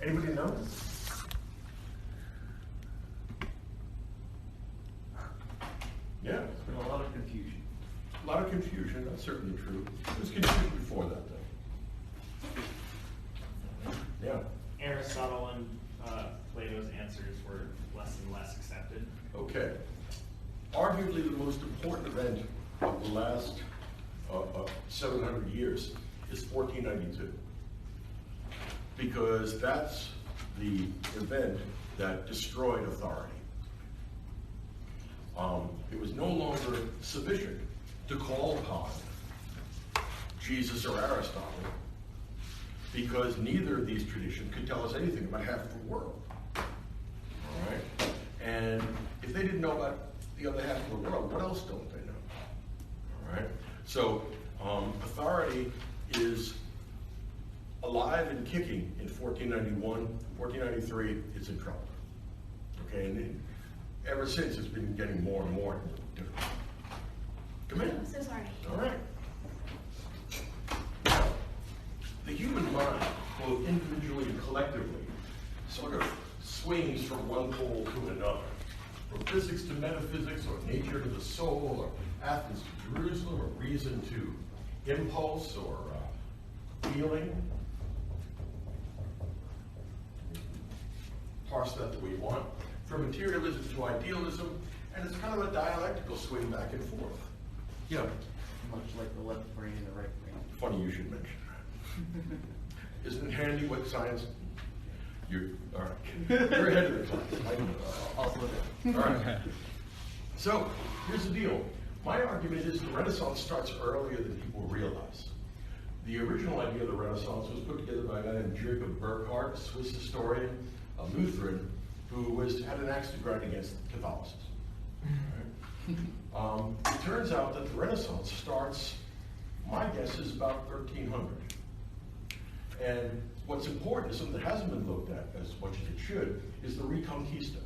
Anybody know? Yeah. There's been a lot of confusion. A lot of confusion, that's certainly true. There was confusion before that, though. Yeah. Aristotle and Plato's answers were less and less accepted. Okay. Arguably the most important event of the last 700 years is 1492. Because that's the event that destroyed authority. It was no longer sufficient to call upon Jesus or Aristotle, because neither of these traditions could tell us anything about half of the world. All right? And if they didn't know about the other half of the world, what else don't they know? All right? So authority is alive and kicking in 1491, 1493, it's in trouble. Okay, and ever since it's been getting more and more difficult. Come in. I'm so sorry. All right. The human mind, both individually and collectively, sort of swings from one pole to another. From physics to metaphysics, or nature to the soul, or Athens to Jerusalem, or reason to impulse, or feeling. Parse that the way you want. From materialism to idealism, and it's kind of a dialectical swing back and forth. Yeah. Much like the left brain and the right brain. Funny you should mention that. Isn't it handy what science? You're all right. You're ahead of the class. Also All right. So here's the deal. My argument is the Renaissance starts earlier than people realize. The original idea of the Renaissance was put together by a guy named Jacob Burckhardt, a Swiss historian, a Lutheran, who had an axe to grind against Catholicism. It turns out that the Renaissance starts, my guess is about 1300. And what's important, is something that hasn't been looked at as much as it should, is the Reconquista.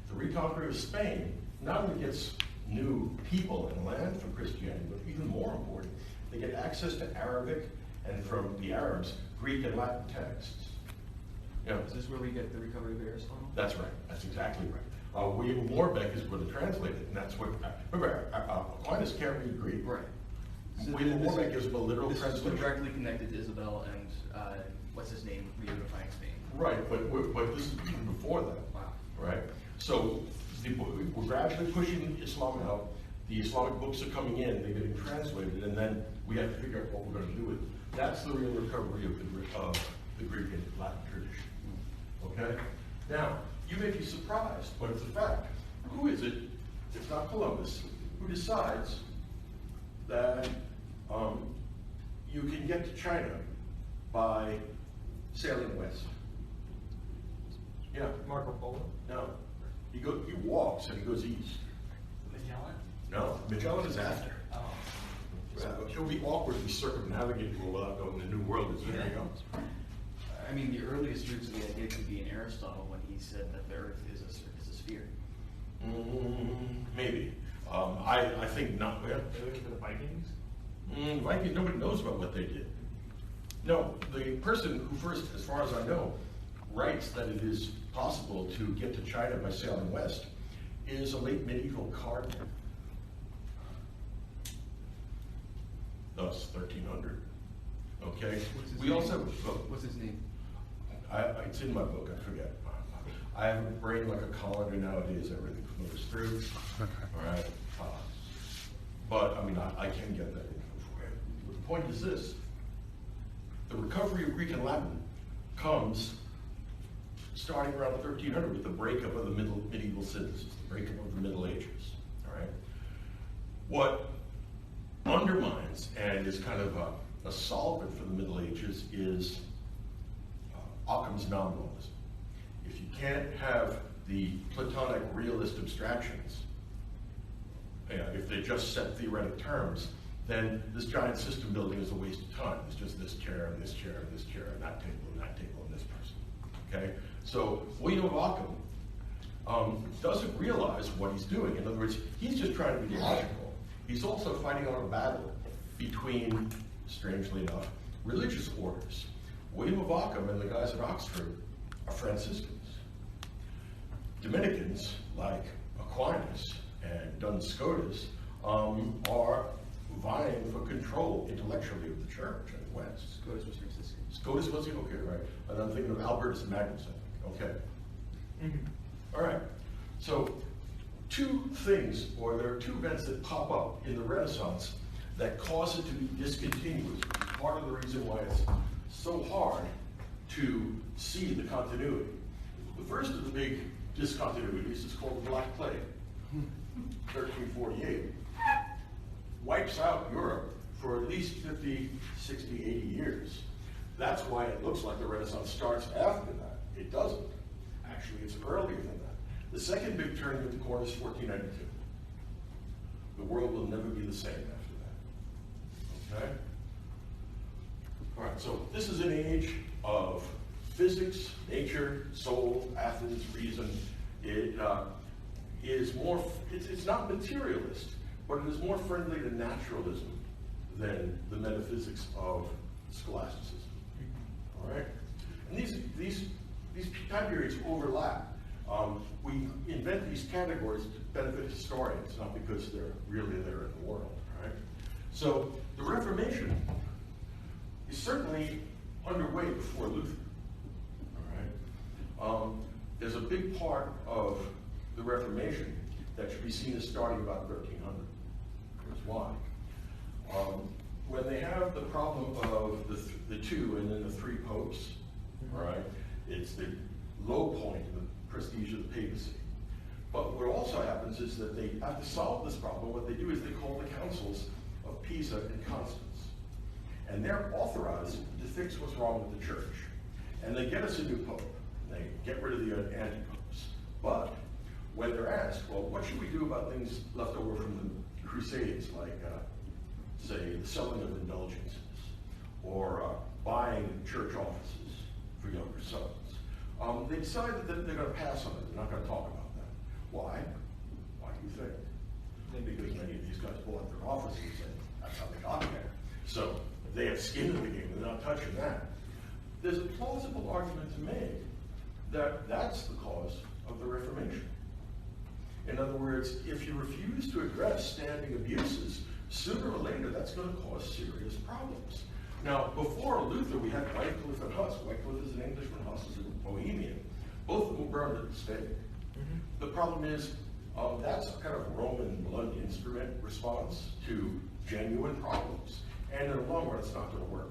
The reconquering of Spain not only gets new people and land for Christianity, but even more important, they get access to Arabic, and from the Arabs, Greek and Latin texts. You know, Is this where we get the recovery of Aristotle? that's right. That's exactly right. William of Warbeck is going to translate it, and that's what. Remember, Aquinas can't read Greek. Right. So William of this- Warbeck gives him a literal This is translation. directly connected to Isabel and what's his name, reunifying Spain. Right, but this is even before that. Wow. Right. So we're gradually pushing Islam out. The Islamic books are coming in, they're getting translated, and then we have to figure out what we're going to do with it. That's the real recovery of the Greek and Latin tradition. Okay? Now, you may be surprised, but it's a fact. Who is it, if not Columbus, who decides that you can get to China by sailing west? Yeah. Marco Polo. No. He walks and he goes east. Magellan. No, Magellan is after. Oh. It would be awkward to circumnavigate the world without knowing the new world is there. You know? I mean, the earliest roots of the idea could be in Aristotle when he said that the Earth is a sphere. Maybe. I think not. Yeah. They looked for the Vikings. Vikings, nobody knows about what they did. No, the person who first, as far as I know, writes that it is possible to get to China by sailing west is a late medieval cardinal. Thus, 1300. Okay? We also, What's his name? it's in my book, I forget. I have a brain like a colander nowadays, everything flows through. All right? But, I mean, I can get that info for you. But the point is this. The recovery of Greek and Latin comes starting around 1300 with the breakup of the medieval synthesis, the breakup of the Middle Ages. All right? What undermines and is kind of a solvent for the Middle Ages is Occam's nominalism. If you can't have the Platonic realist abstractions, if they just set theoretic terms, then this giant system building is a waste of time. It's just this chair and this chair and this chair and that table and that table and this person. Okay? So William of Ockham doesn't realize what he's doing. In other words, he's just trying to be logical. He's also fighting out a battle between, strangely enough, religious orders. William of Ockham and the guys at Oxford are Franciscans. Dominicans, like Aquinas and Duns Scotus, are vying for control intellectually of the church in the West. Scotus was Franciscan. Scotus was, okay, right. And I'm thinking of Albertus Magnus, I think. Okay. All right. So two things, or there are two events that pop up in the Renaissance that cause it to be discontinuous, which is part of the reason why it's so hard to see the continuity. The first of the big discontinuities is called the Black Plague, 1348. Wipes out Europe for at least 50, 60, 80 years. That's why it looks like the Renaissance starts after that. It doesn't. Actually, it's earlier than that. The second big turning of the corner is 1492. The world will never be the same after that. Okay? All right, so this is an age of physics, nature, soul, Athens, reason. It is more, it's not materialist, but it is more friendly to naturalism than the metaphysics of scholasticism. All right? And these time periods overlap. We invent these categories to benefit historians, not because they're really there in the world. Right? So the Reformation is certainly underway before Luther. All right? There's a big part of the Reformation that should be seen as starting about 1300. Here's why. When they have the problem of the two and then the three popes, all right, it's the low point in the prestige of the papacy. But what also happens is that they have to solve this problem. What they do is they call the councils of Pisa and Constance. And they're authorized to fix what's wrong with the church. And they get us a new pope. They get rid of the anti-popes. But when they're asked, well, what should we do about things left over from the Crusades, like, say, the selling of indulgences, or buying church offices for younger sons? They decided that they're going to pass on it. They're not going to talk about that. Why? Why do you think? Because many of these guys bought their offices, and that's how they got there. So they have skin in the game. They're not touching that. There's a plausible argument to make that that's the cause of the Reformation. In other words, if you refuse to address standing abuses, sooner or later that's going to cause serious problems. Now, before Luther, we had Wycliffe and Huss. Wycliffe is an Englishman, Huss is a Bohemian. Both of them burned at the stake. The problem is, that's a kind of Roman blunt instrument response to genuine problems. And in the long run, it's not going to work.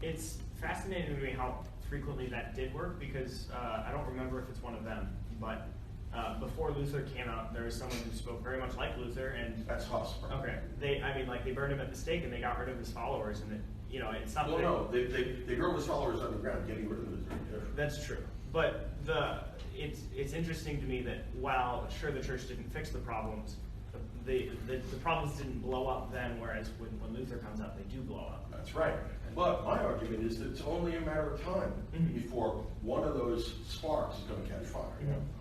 It's fascinating to me how frequently that did work, because I don't remember if it's one of them, but before Luther came out, there was someone who spoke very much like Luther, and That's Huss. okay, they burned him at the stake and they got rid of his followers, and it's not. Well, no, they drove his followers underground. Getting rid of them is very different. That's true, but it's interesting to me that while sure the church didn't fix the problems, the problems didn't blow up then, whereas when Luther comes out, they do blow up. That's right. But my argument is that it's only a matter of time before one of those sparks is going to catch fire.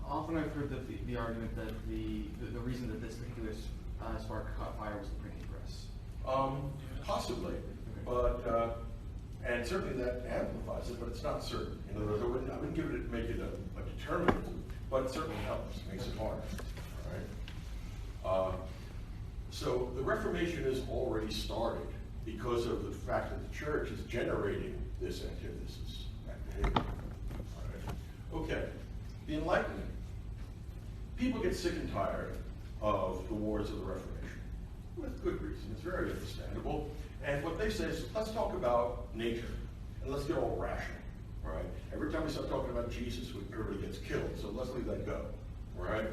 Often I've heard the argument that the reason that this particular spark caught fire was the printing press. Possibly, but and certainly that amplifies it, but it's not certain. In other words, I wouldn't make it a determinism, but it certainly helps, makes it harder. All right. So the Reformation is already started because of the fact that the church is generating this antithesis behavior. All right. Okay, the Enlightenment. People get sick and tired of the wars of the Reformation, with good reason. It's very understandable. And what they say is, let's talk about nature, and let's get all rational. All right. Every time we start talking about Jesus, everybody gets killed. So let's leave that go. All right.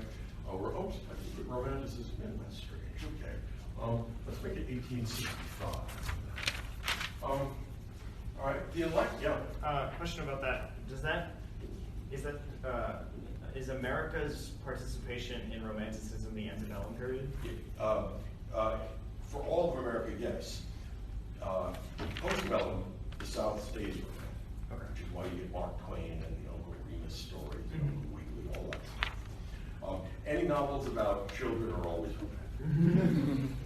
Oops, I can put romanticism in. That's strange. Okay. Let's make it 1865. All right. The Enlightenment. Yeah. Question about that. Is America's participation in Romanticism the antebellum period? For all of America, yes. Postbellum, the South stays romantic. Okay. Which is why you get Mark Twain and the Uncle Remus stories, and Uncle Wiggily, all that stuff. Any novels about children are always romantic.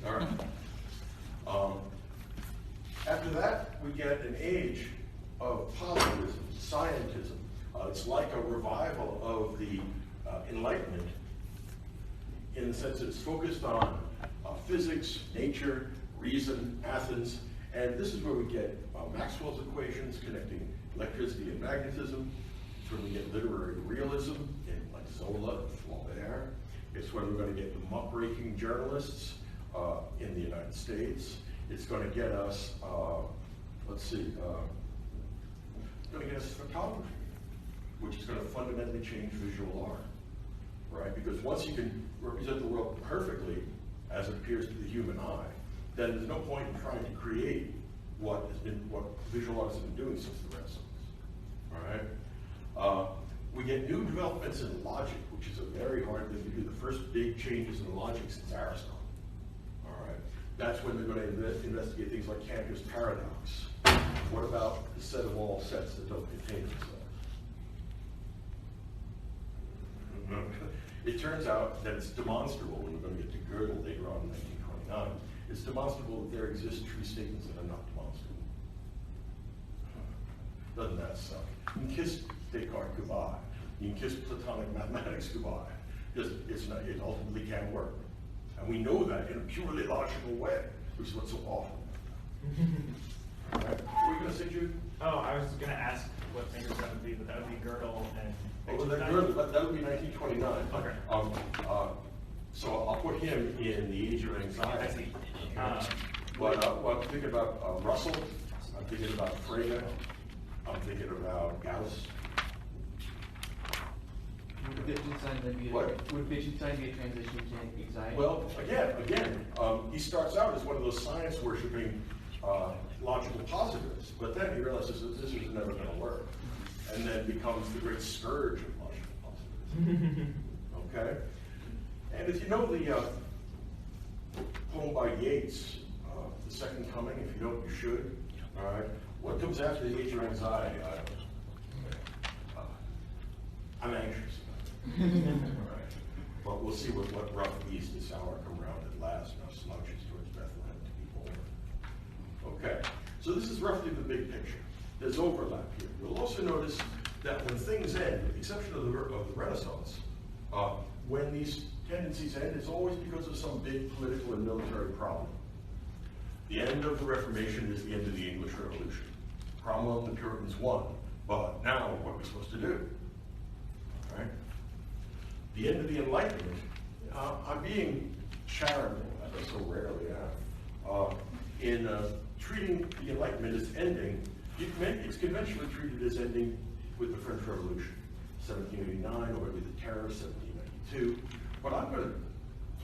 All right. After that, we get an age of positivism, scientism. it's like a revival of the Enlightenment, in the sense that it's focused on physics, nature, reason, Athens, and this is where we get Maxwell's equations connecting electricity and magnetism. It's where we get literary realism in like Zola and Flaubert. It's where we're going to get the muckraking journalists in the United States. It's going to get us, it's going to get us photography, which is going to fundamentally change visual art, right? Because once you can represent the world perfectly as it appears to the human eye, then there's no point in trying to create what visual artists have been doing since the Renaissance, all right? We get new developments in logic, which is a very hard thing to do. The first big changes in logic since Aristotle, all right? That's when they're going to investigate things like Cantor's paradox. What about the set of all sets that don't contain themselves? It turns out that it's demonstrable, when we're going to get to Gödel later on in 1929, it's demonstrable that there exist true statements that are not demonstrable. Doesn't that suck? You can kiss Descartes goodbye. You can kiss Platonic mathematics goodbye. It ultimately can't work. And we know that in a purely logical way, which is what's so awful. All right. What were you going to say, Jude? Oh, I was going to ask what fingers that would be, but that would be Gödel and... Oh, that would be 1929. Okay. So I'll put him in the Age of Anxiety. I see. I'm thinking about Russell. I'm thinking about Frege. I'm thinking about Gauss. Would Wittgenstein then be would Wittgenstein be a transition to anxiety? Well, again, he starts out as one of those science-worshipping logical positivists, but then he realizes that this is never going to work, and then becomes the great scourge of logical positivism. Okay? And if you know the poem by Yeats, The Second Coming, if you don't, you should. All right? What comes after the Age of Anxiety? I don't know. I'm anxious. All right. But we'll see what rough east this hour come round at last. Now slouches towards Bethlehem to be born. Okay. So this is roughly the big picture. There's overlap here. You'll also notice that when things end, with the exception of the Renaissance, when these tendencies end, it's always because of some big political and military problem. The end of the Reformation is the end of the English Revolution. Cromwell and the Puritans won, but now what are we supposed to do? All right? The end of the Enlightenment, I'm being charitable, as I so rarely am, in treating the Enlightenment as ending. It's conventionally treated as ending with the French Revolution, 1789, or maybe the Terror, 1792. But I'm going to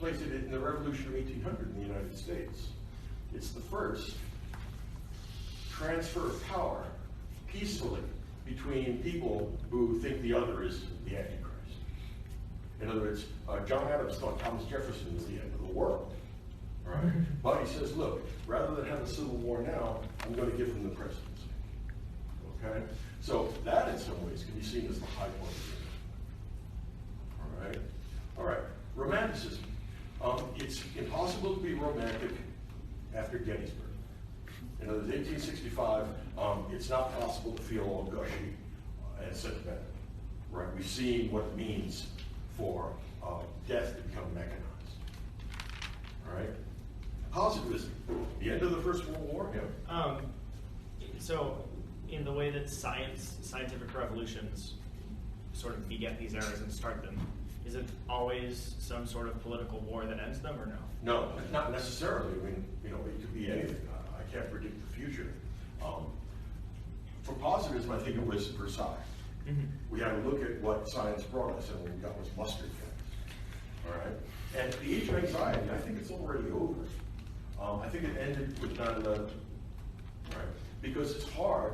place it in the Revolution of 1800 in the United States. It's the first transfer of power peacefully between people who think the other is the Antichrist. In other words, John Adams thought Thomas Jefferson was the end of the world. Right? But he says, look, rather than have a civil war now, I'm going to give him the presidency. Okay? So that, in some ways, can be seen as the high point of the All right? All right. Romanticism. It's impossible to be romantic after Gettysburg. In other words, 1865, it's not possible to feel all gushy and sentimental. Right? We've seen what it means for death to become mechanized. All right? Positivism. The end of the First World War? Yeah. So, in the way that scientific revolutions sort of beget these eras and start them, is it always some sort of political war that ends them, or no? No, not necessarily. I mean, it could be anything. I can't predict the future. For positivism, I think it was Versailles. Mm-hmm. We had to look at what science brought us, and what we got was mustard gas. All right? And the Age of Anxiety, I think it's already over. I think it ended with 9/11, right? Because it's hard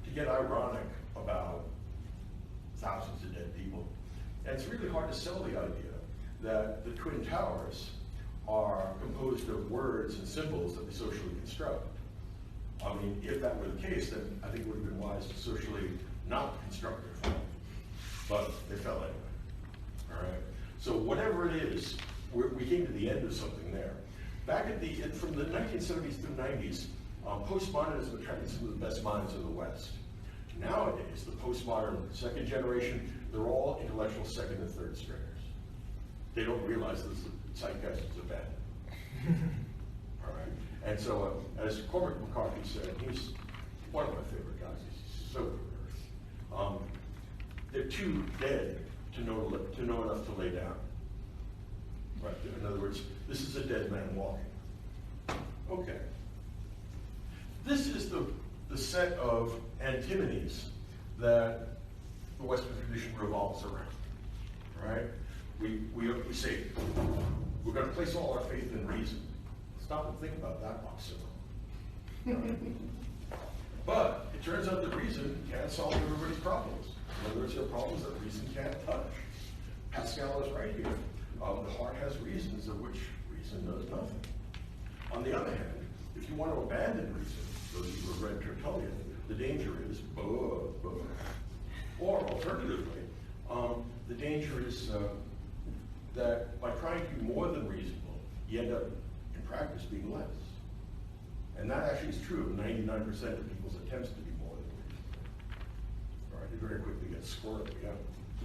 to get ironic about thousands of dead people. And it's really hard to sell the idea that the Twin Towers are composed of words and symbols that we socially construct. I mean, if that were the case, then I think it would have been wise to socially not construct their fall. But they fell anyway. All right? So whatever it is, we came to the end of something there. Back from the 1970s through 90s, postmodernism attracted some of the best minds of the West. Nowadays, the postmodern second generation, they're all intellectual second and third stringers. They don't realize that the zeitgeist is abandoned. All right? And so, as Cormac McCarthy said, he's one of my favorite guys. He's so good. They're too dead to know enough to lay down. Right? In other words, this is a dead man walking. Okay. This is the set of antinomies that the Western tradition revolves around. Right? We say, we're going to place all our faith in reason. Stop and think about that oxymoron. But it turns out that reason can't solve everybody's problems. In other words, there are problems that reason can't touch. Pascal is right here. The heart has reasons of which reason knows nothing. On the other hand, if you want to abandon reason, those of you who have read Tertullian, the danger is, or alternatively, the danger is that by trying to be more than reasonable, you end up, in practice, being less. And that actually is true of 99% of people's attempts to be more than reasonable. All right, it very quickly gets squirrely, yeah.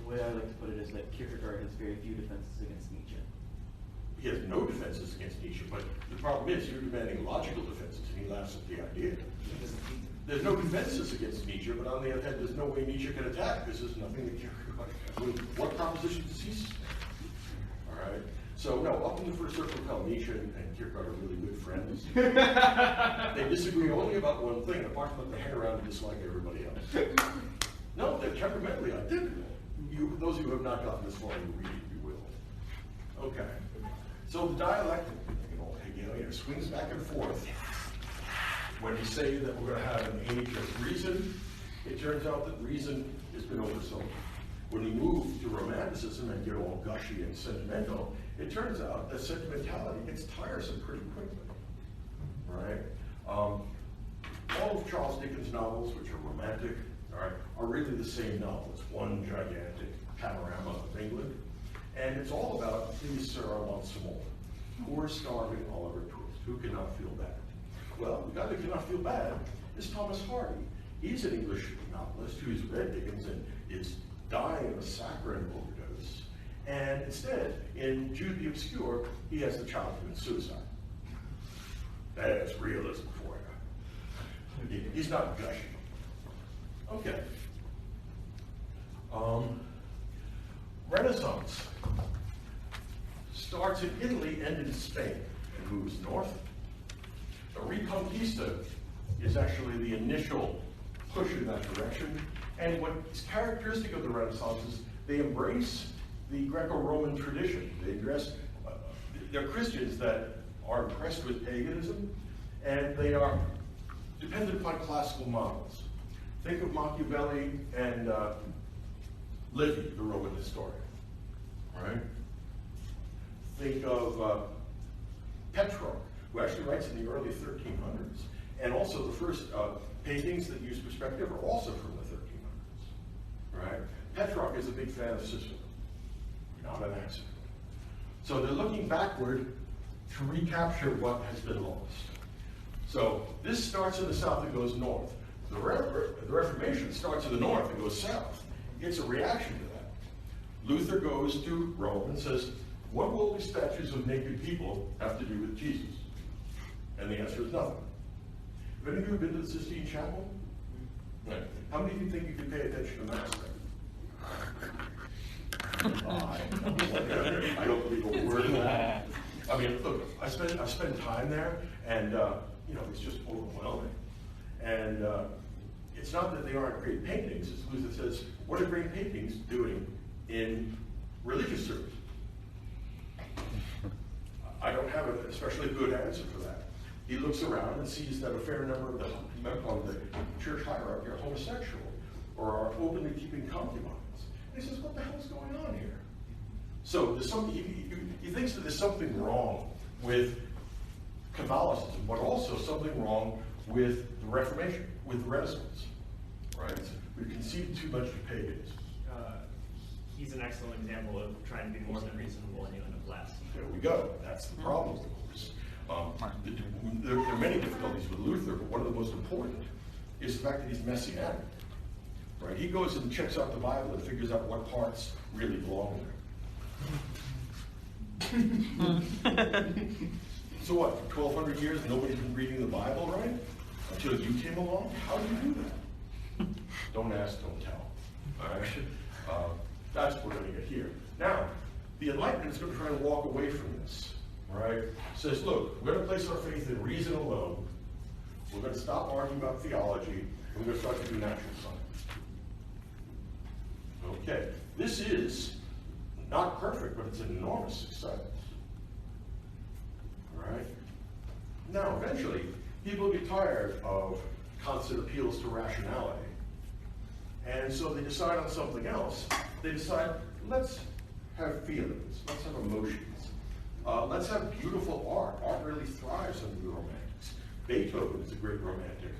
The way I like to put it is that Kierkegaard has very few defenses against Nietzsche. He has no defenses against Nietzsche, but the problem is you're demanding logical defenses, and he laughs at the idea. There's no defenses against Nietzsche, but on the other hand, there's no way Nietzsche can attack, because there's nothing that Kierkegaard can. What proposition does he sustain? All right? So, no, up in the first circle, Nietzsche and Kierkegaard are really good friends. They disagree only about one thing, apart from that they hang around and dislike everybody else. No, they're temperamentally identical. Those of you who have not gotten this far, you read it, you will. Okay. So the dialectic, Hegelian, swings back and forth. When we say that we're going to have an age of reason, it turns out that reason has been oversold. When we move to Romanticism and get all gushy and sentimental, it turns out that sentimentality gets tiresome pretty quickly. Right? All of Charles Dickens' novels, which are romantic, are really the same novel. It's one gigantic panorama of England. And it's all about, please, sir, I want some more. Poor, starving Oliver Twist. Who cannot feel bad? Well, the guy that cannot feel bad is Thomas Hardy. He's an English novelist who's read Dickens and is dying of a saccharine overdose. And instead, in Jude the Obscure, he has the child commit suicide. That's realism for you. He's not gushing. Okay. Renaissance starts in Italy and in Spain and moves north. The Reconquista is actually the initial push in that direction. And what is characteristic of the Renaissance is they embrace the Greco-Roman tradition. They're Christians that are impressed with paganism, and they are dependent upon classical models. Think of Machiavelli and Livy, the Roman historian, right? Think of Petrarch, who actually writes in the early 1300s. And also the first paintings that use perspective are also from the 1300s, right? Petrarch is a big fan of Cicero, not an accident. So they're looking backward to recapture what has been lost. So this starts in the south and goes north. The Reformation starts in the north and goes south. It's a reaction to that. Luther goes to Rome and says, what will these statues of naked people have to do with Jesus? And the answer is nothing. Have any of you been to the Sistine Chapel? No. How many of you think you can pay attention to Mass? I don't believe a word of that. I mean, look, I've spent time there, and it's just overwhelming. And it's not that they aren't great paintings. As Luther says, what are great paintings doing in religious service? I don't have an especially good answer for that. He looks around and sees that a fair number of the church hierarchy are homosexual or are openly keeping concubines. And he says, what the hell is going on here? So there's he thinks that there's something wrong with Catholicism, but also something wrong with the Reformation, with the Renaissance. Right? So we've conceded too much to pagans. He's an excellent example of trying to be more than reasonable and you end up less. There we go. That's the problem, of course. There are many difficulties with Luther, but one of the most important is the fact that he's messianic. right? He goes and checks out the Bible and figures out what parts really belong there. So what, for 1,200 years, nobody's been reading the Bible, right? Until you came along? How do you do that? Don't ask, don't tell. All right? That's what we're going to get here. Now, the Enlightenment is going to try to walk away from this. All right? It says, look, we're going to place our faith in reason alone. We're going to stop arguing about theology, and we're going to start to do natural science. Okay. This is not perfect, but it's an enormous success. All right? Now, eventually, people get tired of constant appeals to rationality. And so they decide on something else. They decide, let's have feelings, let's have emotions. Let's have beautiful art. Art really thrives under the Romantics. Beethoven is a great romantic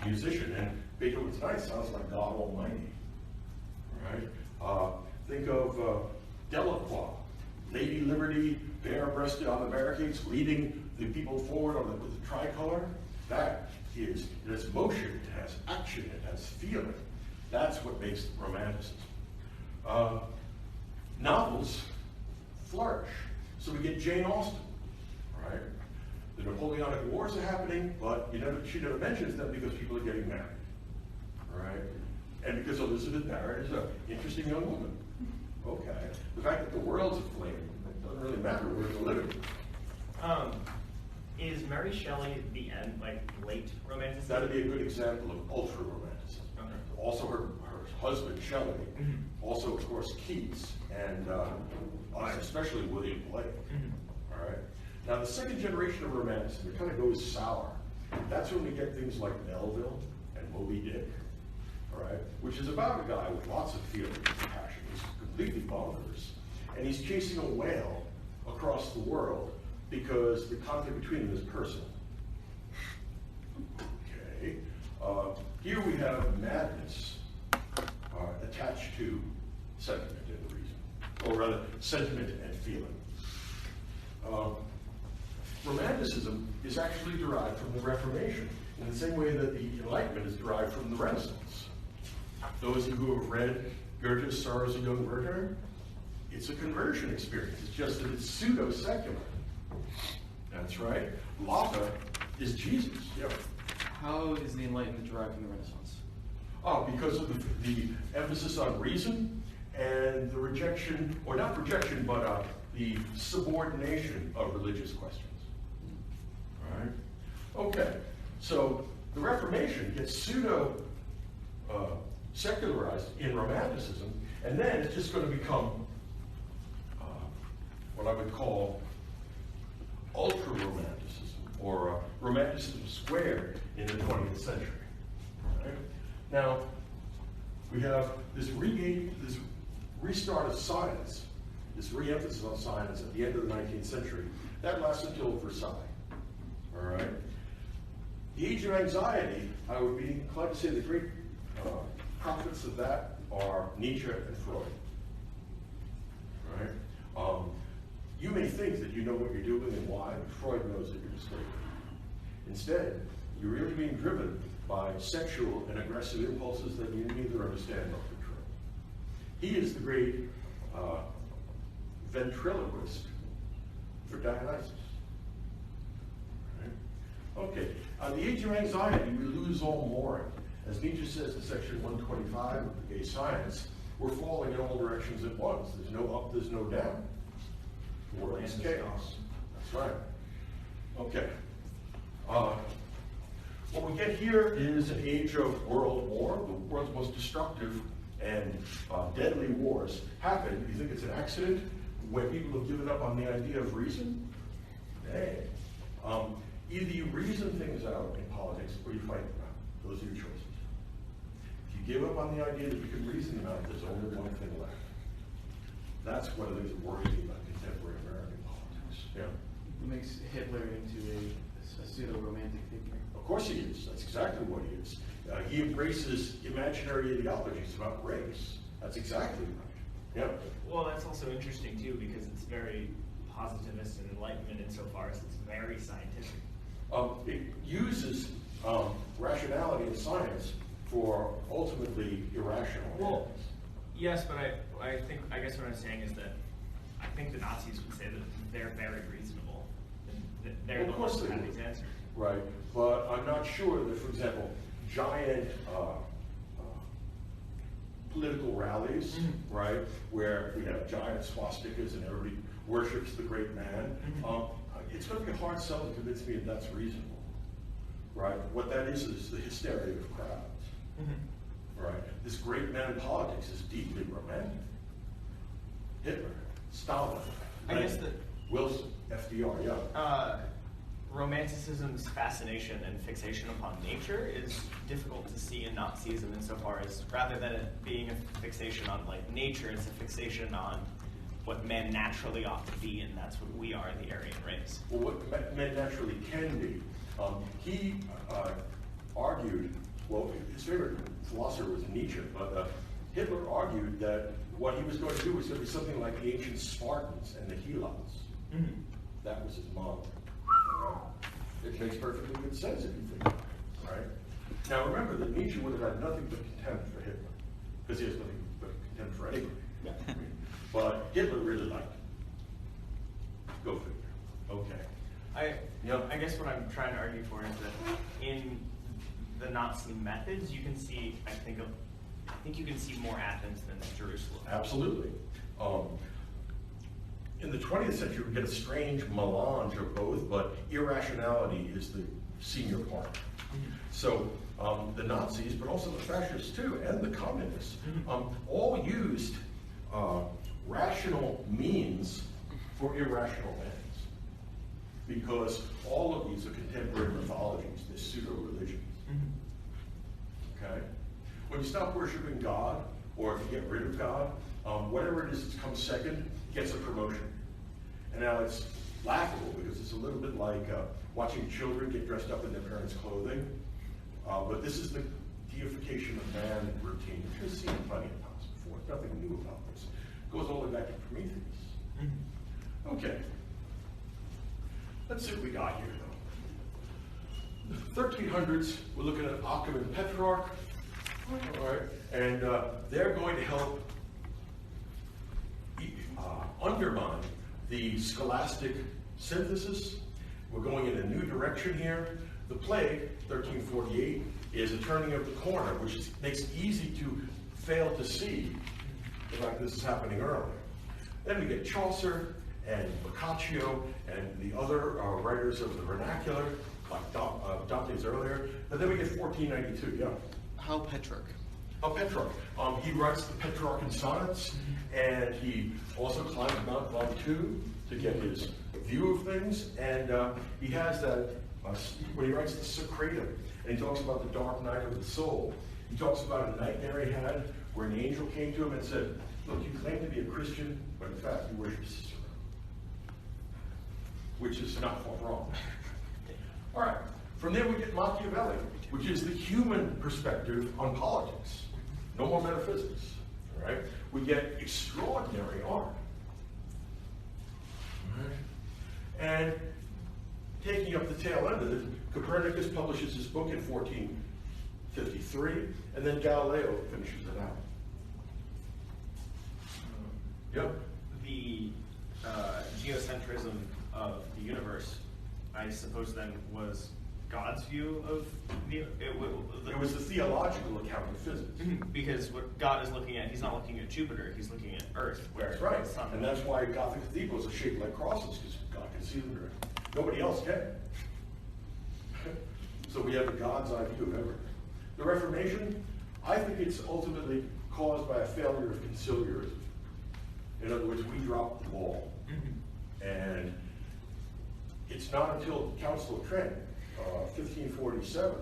musician, and Beethoven's Ninth sounds like God Almighty. Right? Think of Delacroix, Lady Liberty, bare-breasted on the barricades, leading the people forward with the tricolor. That is, it has motion, it has action, it has feeling. That's what makes Romanticism. Novels flourish. So we get Jane Austen, right? The Napoleonic Wars are happening, but she never mentions them because people are getting married, right? And because Elizabeth Barrett is an interesting young woman. Okay. The fact that the world's aflame, it doesn't really matter where we're living. Is Mary Shelley the end, like late Romanticism? That'd be a good example of ultra-Romanticism. Okay. Also her husband, Shelley, also, of course, Keats, and especially William Blake. All right. Now, the second generation of Romanticism, it kind of goes sour. That's when we get things like Melville and Moby Dick, all right, which is about a guy with lots of feelings and passion. He's completely bonkers, and he's chasing a whale across the world because the conflict between them is personal. Okay. Here we have madness attached to sentiment and reason, or rather, sentiment and feeling. Romanticism is actually derived from the Reformation, in the same way that the Enlightenment is derived from the Renaissance. Those of you who have read Goethe's Sorrows of Young Werther, it's a conversion experience. It's just that it's pseudo-secular. That's right. Locke is Jesus. Yeah. How is the Enlightenment derived from the Renaissance? Oh, because of the emphasis on reason and the rejection, or not rejection, but the subordination of religious questions. All right? Okay, so the Reformation gets pseudo-secularized in Romanticism, and then it's just going to become what I would call ultra-Romanticism, or Romanticism squared in the 20th century. All right? Now, we have this restart of science, this re-emphasis on science at the end of the 19th century. That lasts until Versailles. All right? The Age of Anxiety, I would be inclined to say the great prophets of that are Nietzsche and Freud. All right? You may think that you know what you're doing and why, but Freud knows that you're mistaken. Instead, you're really being driven by sexual and aggressive impulses that you neither understand nor control. He is the great ventriloquist for Dionysus. Right? Okay, on the Age of Anxiety, we lose all mooring. As Nietzsche says in section 125 of the Gay Science, we're falling in all directions at once. There's no up, there's no down. The world is chaos. That's right. Okay. What we get here is an age of world war. The world's most destructive and deadly wars happen. You think it's an accident when people have given up on the idea of reason? Hey. Either you reason things out in politics or you fight them out. Those are your choices. If you give up on the idea that you can reason them out, there's only one thing left. That's one of the things that worries me about contemporary American politics. Yeah. What makes Hitler into a pseudo-romantic figure? Of course he is. That's exactly what he is. He embraces imaginary ideologies about race. That's exactly right. Yeah. Well, that's also interesting too, because it's very positivist and Enlightenment insofar as it's very scientific. It uses rationality and science for ultimately irrational Well, ends. yes, but I guess what I'm saying is that I think the Nazis would say that they're very reasonable. And they're Well, the of course ones who they have would. these answers. Right, but I'm not sure that, for example, giant political rallies, right, where we have giant swastikas and everybody worships the great man, it's going to be a hard sell to convince me that that's reasonable, right? What that is the hysteria of crowds, right? This great man in politics is deeply romantic. Hitler, Stalin, I guess that Wilson, FDR, yeah. Romanticism's fascination and fixation upon nature is difficult to see in Nazism insofar as rather than it being a fixation on like nature, it's a fixation on what men naturally ought to be, and that's what we are, the Aryan race. Well, what men naturally can be. He argued, well, his favorite philosopher was Nietzsche, but Hitler argued that what he was going to do was going to be something like the ancient Spartans and the Helots. That was his model. Right? It makes perfectly good sense if you think about it, right? Now remember that Nietzsche would have had nothing but contempt for Hitler, because he has nothing but contempt for anybody. But Hitler really liked him. Go figure. Okay. I guess what I'm trying to argue for is that in the Nazi methods, you can see, I think you can see more Athens than Jerusalem. Absolutely. In the 20th century, we get a strange melange of both, but irrationality is the senior part. So the Nazis, but also the fascists too, and the communists, all used rational means for irrational ends, because all of these are contemporary mythologies, they're pseudo-religions. Okay? When you stop worshiping God, or if you get rid of God, whatever it is that comes second gets a promotion. And now it's laughable because it's a little bit like watching children get dressed up in their parents' clothing. But this is the deification of man routine. You've seen it plenty of times before. There's nothing new about this. It goes all the way back to Prometheus. Okay. Let's see what we got here, though. The 1300s, we're looking at Occam and Petrarch. All right. And they're going to help undermine the scholastic synthesis. We're going in a new direction here. The plague, 1348, is a turning of the corner, which makes it easy to fail to see the fact this is happening earlier. Then we get Chaucer and Boccaccio and the other writers of the vernacular, like Dante's earlier. And then we get 1492, yeah. How Petrarch? Petrarch. He writes the Petrarchan sonnets, and he also climbs Mount Ventoux to get his view of things. And he has that, when he writes the Socratum, and he talks about the dark night of the soul, he talks about a nightmare he had where an angel came to him and said, look, you claim to be a Christian, but in fact you worship Cicero. Which is not far wrong. All right, from there we get Machiavelli, which is the human perspective on politics. No more metaphysics, all right? We get extraordinary art. All right? And taking up the tail end of it, Copernicus publishes his book in 1453, and then Galileo finishes it out. Yep. The geocentrism of the universe, I suppose then, was God's view of the... It was the theological account of physics. Because what God is looking at, he's not looking at Jupiter, he's looking at Earth. Where That's right. the sun And that's why Gothic cathedrals are shaped like crosses, because God can see them directly. Nobody else can. So we have a God's eye view of everything. The Reformation, I think it's ultimately caused by a failure of conciliarism. In other words, we dropped the ball. And it's not until the Council of Trent, 1547,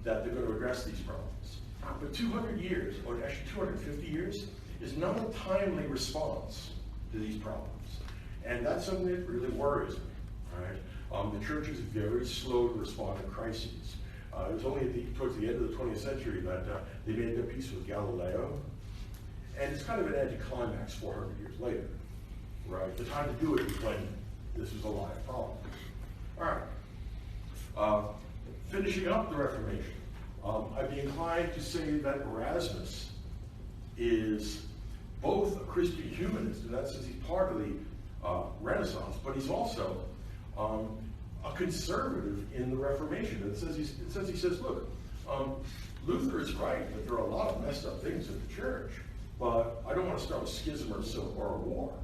that they're going to address these problems. But 200 years, or actually 250 years, is not a timely response to these problems. And that's something that really worries me, right? The church is very slow to respond to crises. It was only towards the end of the 20th century that they made their peace with Galileo. And it's kind of an anticlimax 400 years later, right? The time to do it was when this was a live problem. All right. Finishing up the Reformation, I'd be inclined to say that Erasmus is both a Christian humanist, in that sense he's part of the Renaissance, but he's also a conservative in the Reformation. It says he says, look, Luther is right that there are a lot of messed up things in the church, but I don't want to start a schism or a war,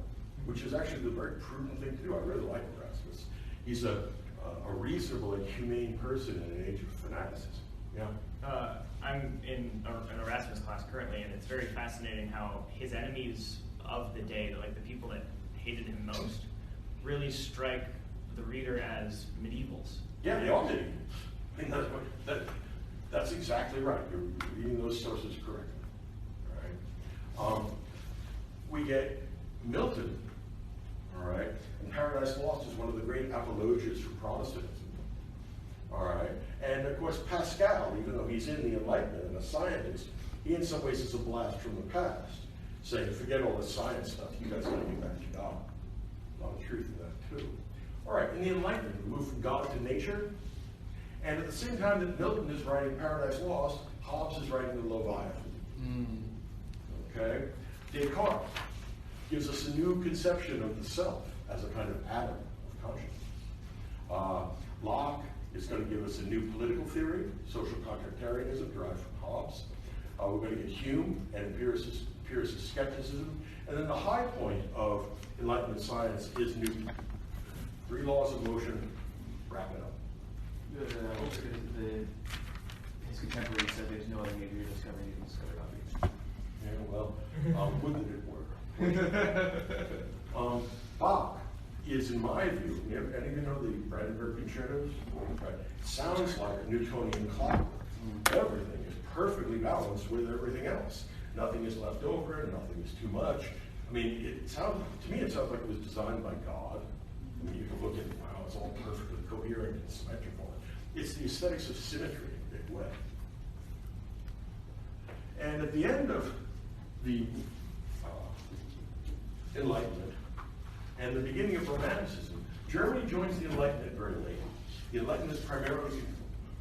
which is actually the very prudent thing to do. I really like Erasmus. He's a reasonable and humane person in an age of fanaticism. Yeah. I'm in an Erasmus class currently, and it's very fascinating how his enemies of the day, like the people that hated him most, really strike the reader as medievals. Yeah, they all did. I mean, that's exactly right. You're reading those sources correctly. All right. We get Milton, all right, and Paradise Lost is one of the great apologists for Protestantism. All right, and of course Pascal, even though he's in the Enlightenment and a scientist, he in some ways is a blast from the past, saying, forget all the science stuff, you guys got to get back to God. A lot of truth in that too. All right, in the Enlightenment, we move from God to nature, and at the same time that Milton is writing Paradise Lost, Hobbes is writing the Leviathan. Okay? Descartes gives us a new conception of the self as a kind of atom of consciousness. Locke is going to give us a new political theory, social contractarianism derived from Hobbes. We're going to get Hume and empiricist skepticism. And then the high point of Enlightenment science is Newton. 3 laws of motion, wrap it up. His contemporaries said there's no other major discovery you can discover about these. Yeah, well, would that it were. Bach is, in my view, any of you know the Brandenburg Concertos? Right. Sounds like a Newtonian clockwork. Everything is perfectly balanced with everything else. Nothing is left over, and nothing is too much. I mean, to me, it sounds like it was designed by God. I mean, you can look at, wow, it's all perfectly coherent and symmetrical. It's the aesthetics of symmetry in a big way. And at the end of the Enlightenment and the beginning of Romanticism, Germany joins the Enlightenment very late. The Enlightenment is primarily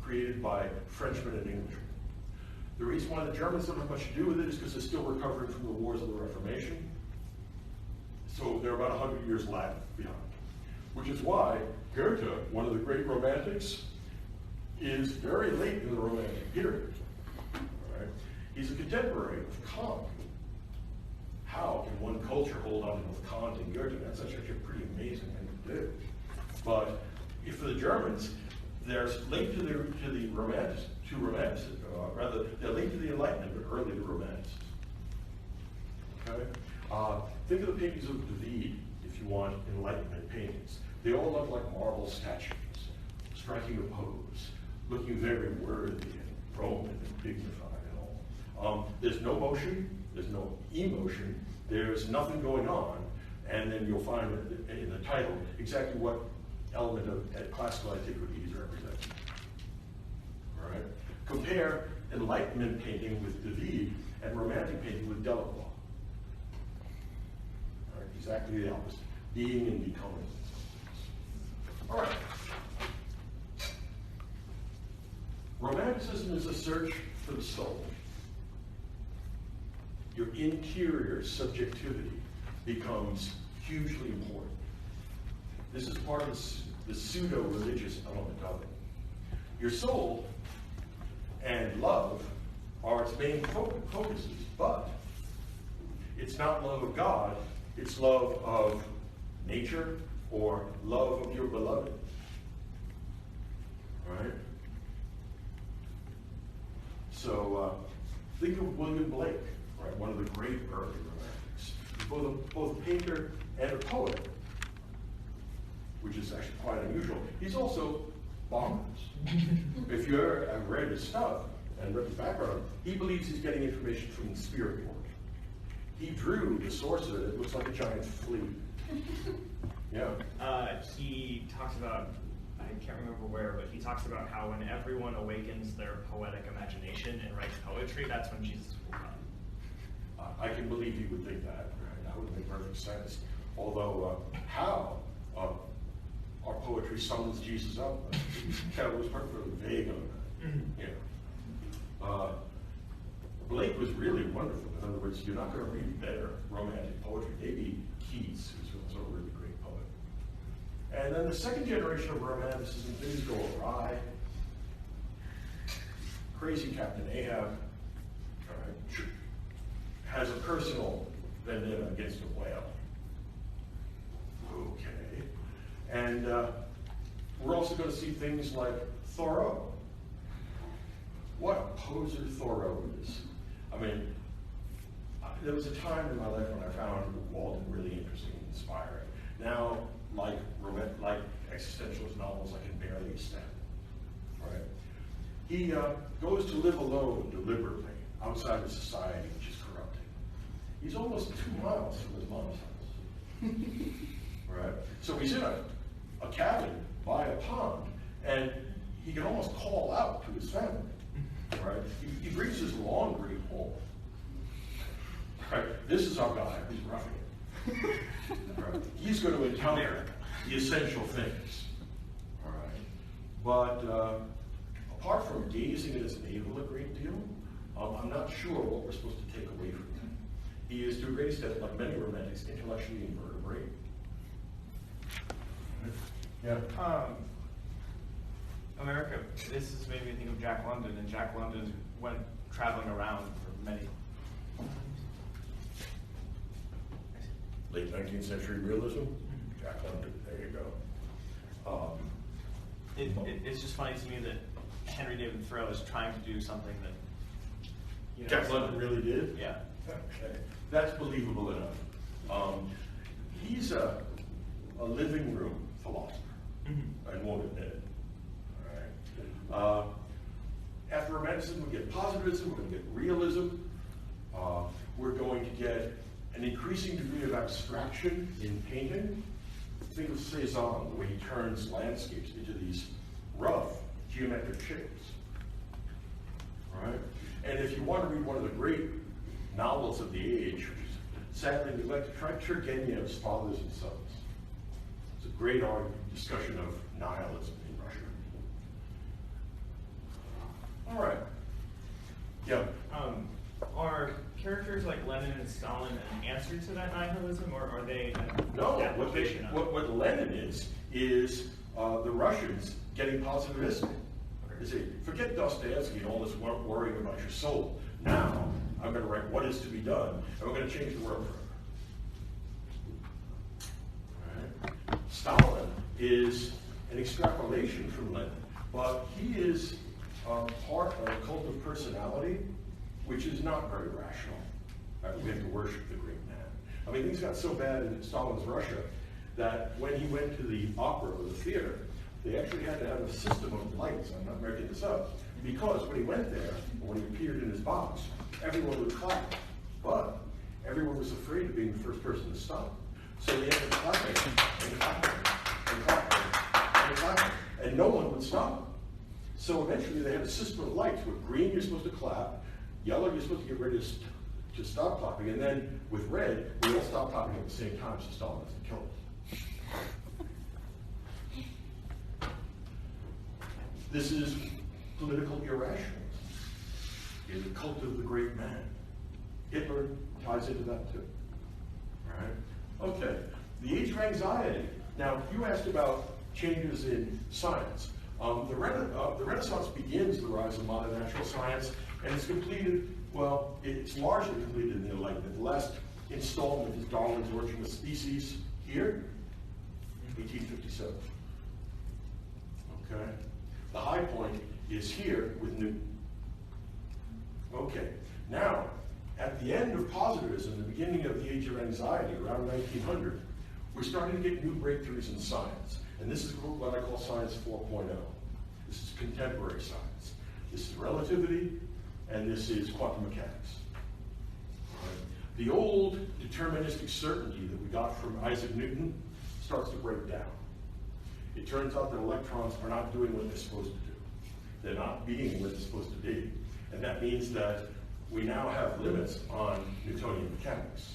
created by Frenchmen and Englishmen. The reason why the Germans don't have much to do with it is because they're still recovering from the wars of the Reformation. So they're about 100 years lag behind. Which is why Goethe, one of the great romantics, is very late in the Romantic period. All right? He's a contemporary of Kant. How can one culture hold on to both Kant and Goethe? That's actually a pretty amazing thing to do. But if for the Germans, they're late to the Romanticism, rather, they're late to the Enlightenment, but early to Romanticism. Okay? Think of the paintings of David, if you want, Enlightenment paintings. They all look like marble statues, striking a pose, looking very worthy and Roman and dignified and all. There's no motion, there's no emotion, there's nothing going on, and then you'll find in the title exactly what element of classical antiquity is represented. All right? Compare Enlightenment painting with David and Romantic painting with Delacroix. All right? Exactly the opposite, being and becoming. All right. Romanticism is a search for the soul. Your interior subjectivity becomes hugely important. This is part of the pseudo-religious element of it. Your soul and love are its main focuses, but it's not love of God, it's love of nature or love of your beloved. All right? So think of William Blake, right? One of the great early romantics. He's both a painter and a poet, which is actually quite unusual. He's also bonkers. If you ever have read his stuff and read his background, he believes he's getting information from the spirit world. He drew the source of it. It looks like a giant flea. Yeah. He talks about, I can't remember where, but he talks about how when everyone awakens their poetic imagination and writes poetry, that's when Jesus will come. I can believe he would think that. Right? That would make perfect sense. Although, how our poetry summons Jesus up, it was particularly vague on that. Yeah. Blake was really wonderful. In other words, you're not going to read better romantic poetry. Maybe Keats, who's also a really great poet. And then the second generation of romanticism, things go awry. Crazy Captain Ahab has a personal vendetta against a whale. Okay. And we're also going to see things like Thoreau. What a poser Thoreau is. I mean, there was a time in my life when I found Walden really interesting and inspiring. Now, like existentialist novels, I can barely stand. Right? He goes to live alone deliberately outside of society, which is corrupting. He's almost 2 miles from his mom's house. Right? So he's in a cabin by a pond, and he can almost call out to his family. Right? He brings his laundry home. Right? This is our guy who's roughing it. Right? He's going to encounter the essential things. All right? But apart from gazing at his navel a great deal, I'm not sure what we're supposed to take away from him. He is, to a great extent, like many romantics, intellectually invertebrate. Yeah. America, this has made me think of Jack London, and Jack London went traveling around for many. Late 19th century realism, Jack London, there you go. It's just funny to me that Henry David Thoreau is trying to do something that, you know, Jack London really did? Yeah. Okay, that's believable enough. He's a living room philosopher. I won't admit it. All right. After Romanticism, we get positivism, we're going to get realism. We're going to get an increasing degree of abstraction in painting. Think of Cezanne, the way he turns landscapes into these rough geometric shapes. All right? And if you want to read one of the great novels of the age, which is sadly neglected, try Turgenev's Fathers and Sons. It's a great discussion of nihilism in Russia. All right. Yeah. Are characters like Lenin and Stalin an answer to that nihilism, or are they No, an application of it? what Lenin is the Russians getting positivistic. They say, forget Dostoevsky and all this worrying about your soul. Now, I'm going to write what is to be done, and we're going to change the world forever. All right. Stalin is an extrapolation from Lenin, but he is part of a cult of personality, which is not very rational. We have to worship the great man. I mean, things got so bad in Stalin's Russia that when he went to the opera or the theater, they actually had to have a system of lights. I'm not making this up. Because when he went there, or when he appeared in his box, everyone would clap. But everyone was afraid of being the first person to stop. So they ended up clapping and clapping and clapping and clapping. And no one would stop. So eventually they had a system of lights. With green, you're supposed to clap. Yellow, you're supposed to get ready to stop clapping. And then with red, we all stop clapping at the same time so Stalin doesn't kill us. This is political irrationalism. It's a cult of the great man. Hitler ties into that too. All right? Okay. The age of anxiety. Now, you asked about changes in science. The Renaissance begins the rise of modern natural science, and it's completed, well, it's largely completed in the Enlightenment. The last installment is Darwin's Origin of Species here, 1857. Okay? The high point is here with Newton. Okay, now, at the end of positivism, the beginning of the age of anxiety, around 1900, we're starting to get new breakthroughs in science. And this is what I call Science 4.0. This is contemporary science. This is relativity, and this is quantum mechanics. Right? The old deterministic certainty that we got from Isaac Newton starts to break down. It turns out that electrons are not doing what they're supposed to do. They're not being what they're supposed to be. And that means that we now have limits on Newtonian mechanics.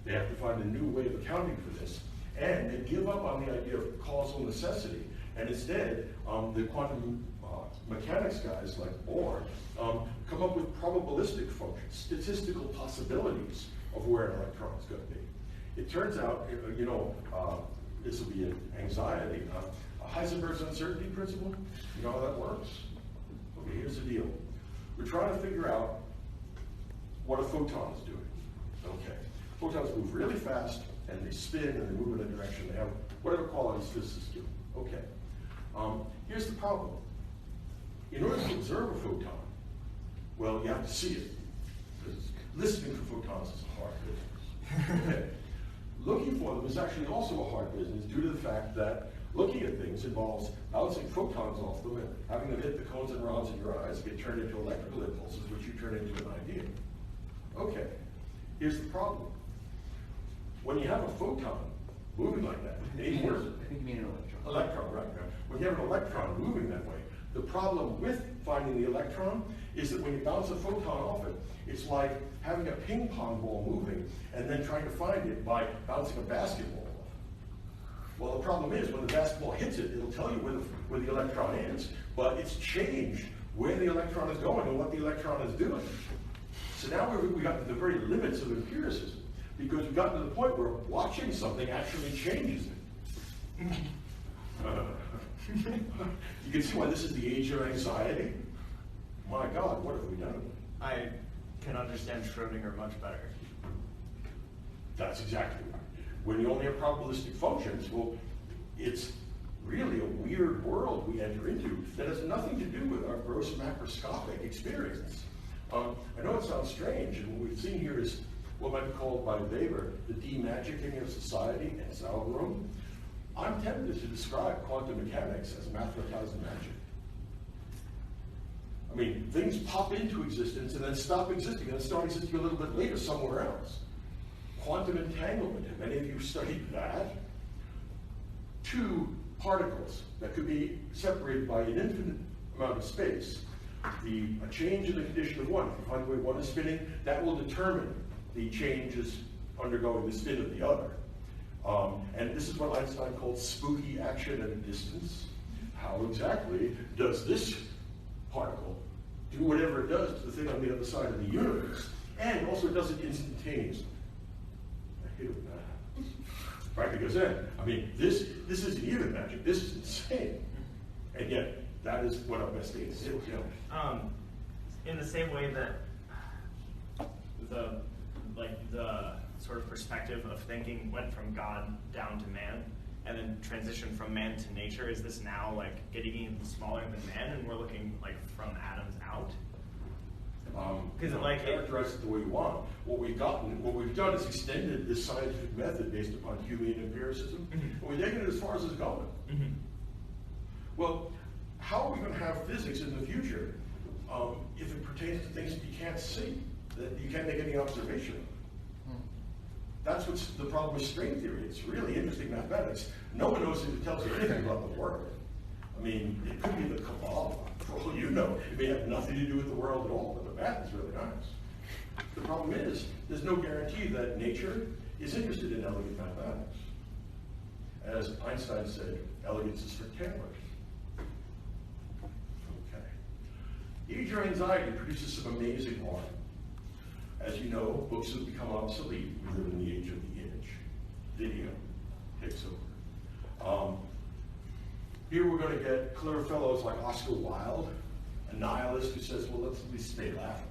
They have to find a new way of accounting for this. And they give up on the idea of causal necessity. And instead, the quantum mechanics guys like Bohr come up with probabilistic functions, statistical possibilities of where an electron is going to be. It turns out, this will be an anxiety. Heisenberg's uncertainty principle, you know how that works? Okay, here's the deal. We're trying to figure out what a photon is doing. Okay, photons move really fast, and they spin, and they move in a direction. They have whatever qualities physicists do. Okay, here's the problem. In order to observe a photon, well, you have to see it. Because listening for photons is a hard business. Okay. Looking for them is actually also a hard business due to the fact that looking at things involves bouncing photons off them and having them hit the cones and rods in your eyes, get turned into electrical impulses, which you turn into an idea. Okay, here's the problem. When you have a photon moving like that, even worse. I think you mean an electron. Electron, right. When you have an electron moving that way, the problem with finding the electron is that when you bounce a photon off it, it's like having a ping pong ball moving and then trying to find it by bouncing a basketball off. Well, the problem is when the basketball hits it, it'll tell you where the electron is, but it's changed where the electron is going and what the electron is doing. So now we got to the very limits of empiricism because we've gotten to the point where watching something actually changes it. You can see why this is the age of anxiety. My God, what have we done? I can understand Schrodinger much better. That's exactly right. When you only have probabilistic functions, well, it's really a weird world we enter into that has nothing to do with our gross macroscopic experience. I know it sounds strange, and what we've seen here is what might be called by Weber the demagicking of society and its algorithm. I'm tempted to describe quantum mechanics as mathematized magic. I mean, things pop into existence and then stop existing, and then start existing a little bit later somewhere else. Quantum entanglement, have any of you studied that? Two particles that could be separated by an infinite amount of space. A change in the condition of one, if you find the way one is spinning, that will determine the changes undergoing the spin of the other. And this is what Einstein called spooky action at a distance. How exactly does this particle do whatever it does to the thing on the other side of the universe? And also it does it instantaneously. I hate it when that happens. Right, because then, I mean, this isn't even magic, this is insane. And yet, that is what our best is. In the same way that the sort of perspective of thinking went from God down to man, and then transitioned from man to nature, is this now like getting even smaller than man, and we're looking like from atoms out? Characterize it the way we want. What we've done is extended this scientific method based upon Humean empiricism, and we've taken it as far as it's going. Well, how are we going to have physics in the future if it pertains to things that you can't see, that you can't make any observation of? That's what's the problem with string theory. It's really interesting mathematics. No one knows if it tells you anything about the world. I mean, it could be the Kabbalah. For all you know, it may have nothing to do with the world at all, but the math is really nice. The problem is, there's no guarantee that nature is interested in elegant mathematics. As Einstein said, elegance is for tailors. Okay. Age of anxiety produces some amazing art. As you know, books have become obsolete. We live in the age of the image. Video takes over. Here we're going to get clever fellows like Oscar Wilde, a nihilist who says, well, let's at least stay laughing.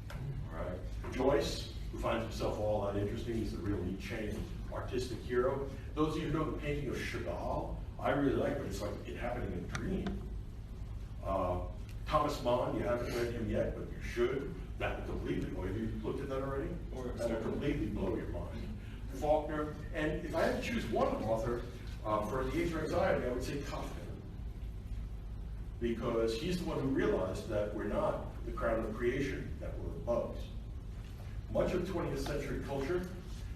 All right. Joyce, who finds himself all that interesting. He's the real Nietzschean artistic hero. Those of you who know the painting of Chagall, I really like it. It's like it happening in a dream. Thomas Mann, you haven't read him yet, but you should. That will completely, have you looked at that already? That will completely blow your mind. Faulkner, and if I had to choose one author for the age of anxiety, I would say Kafka. Because he's the one who realized that we're not the crown of creation, that we're bugs. Much of 20th century culture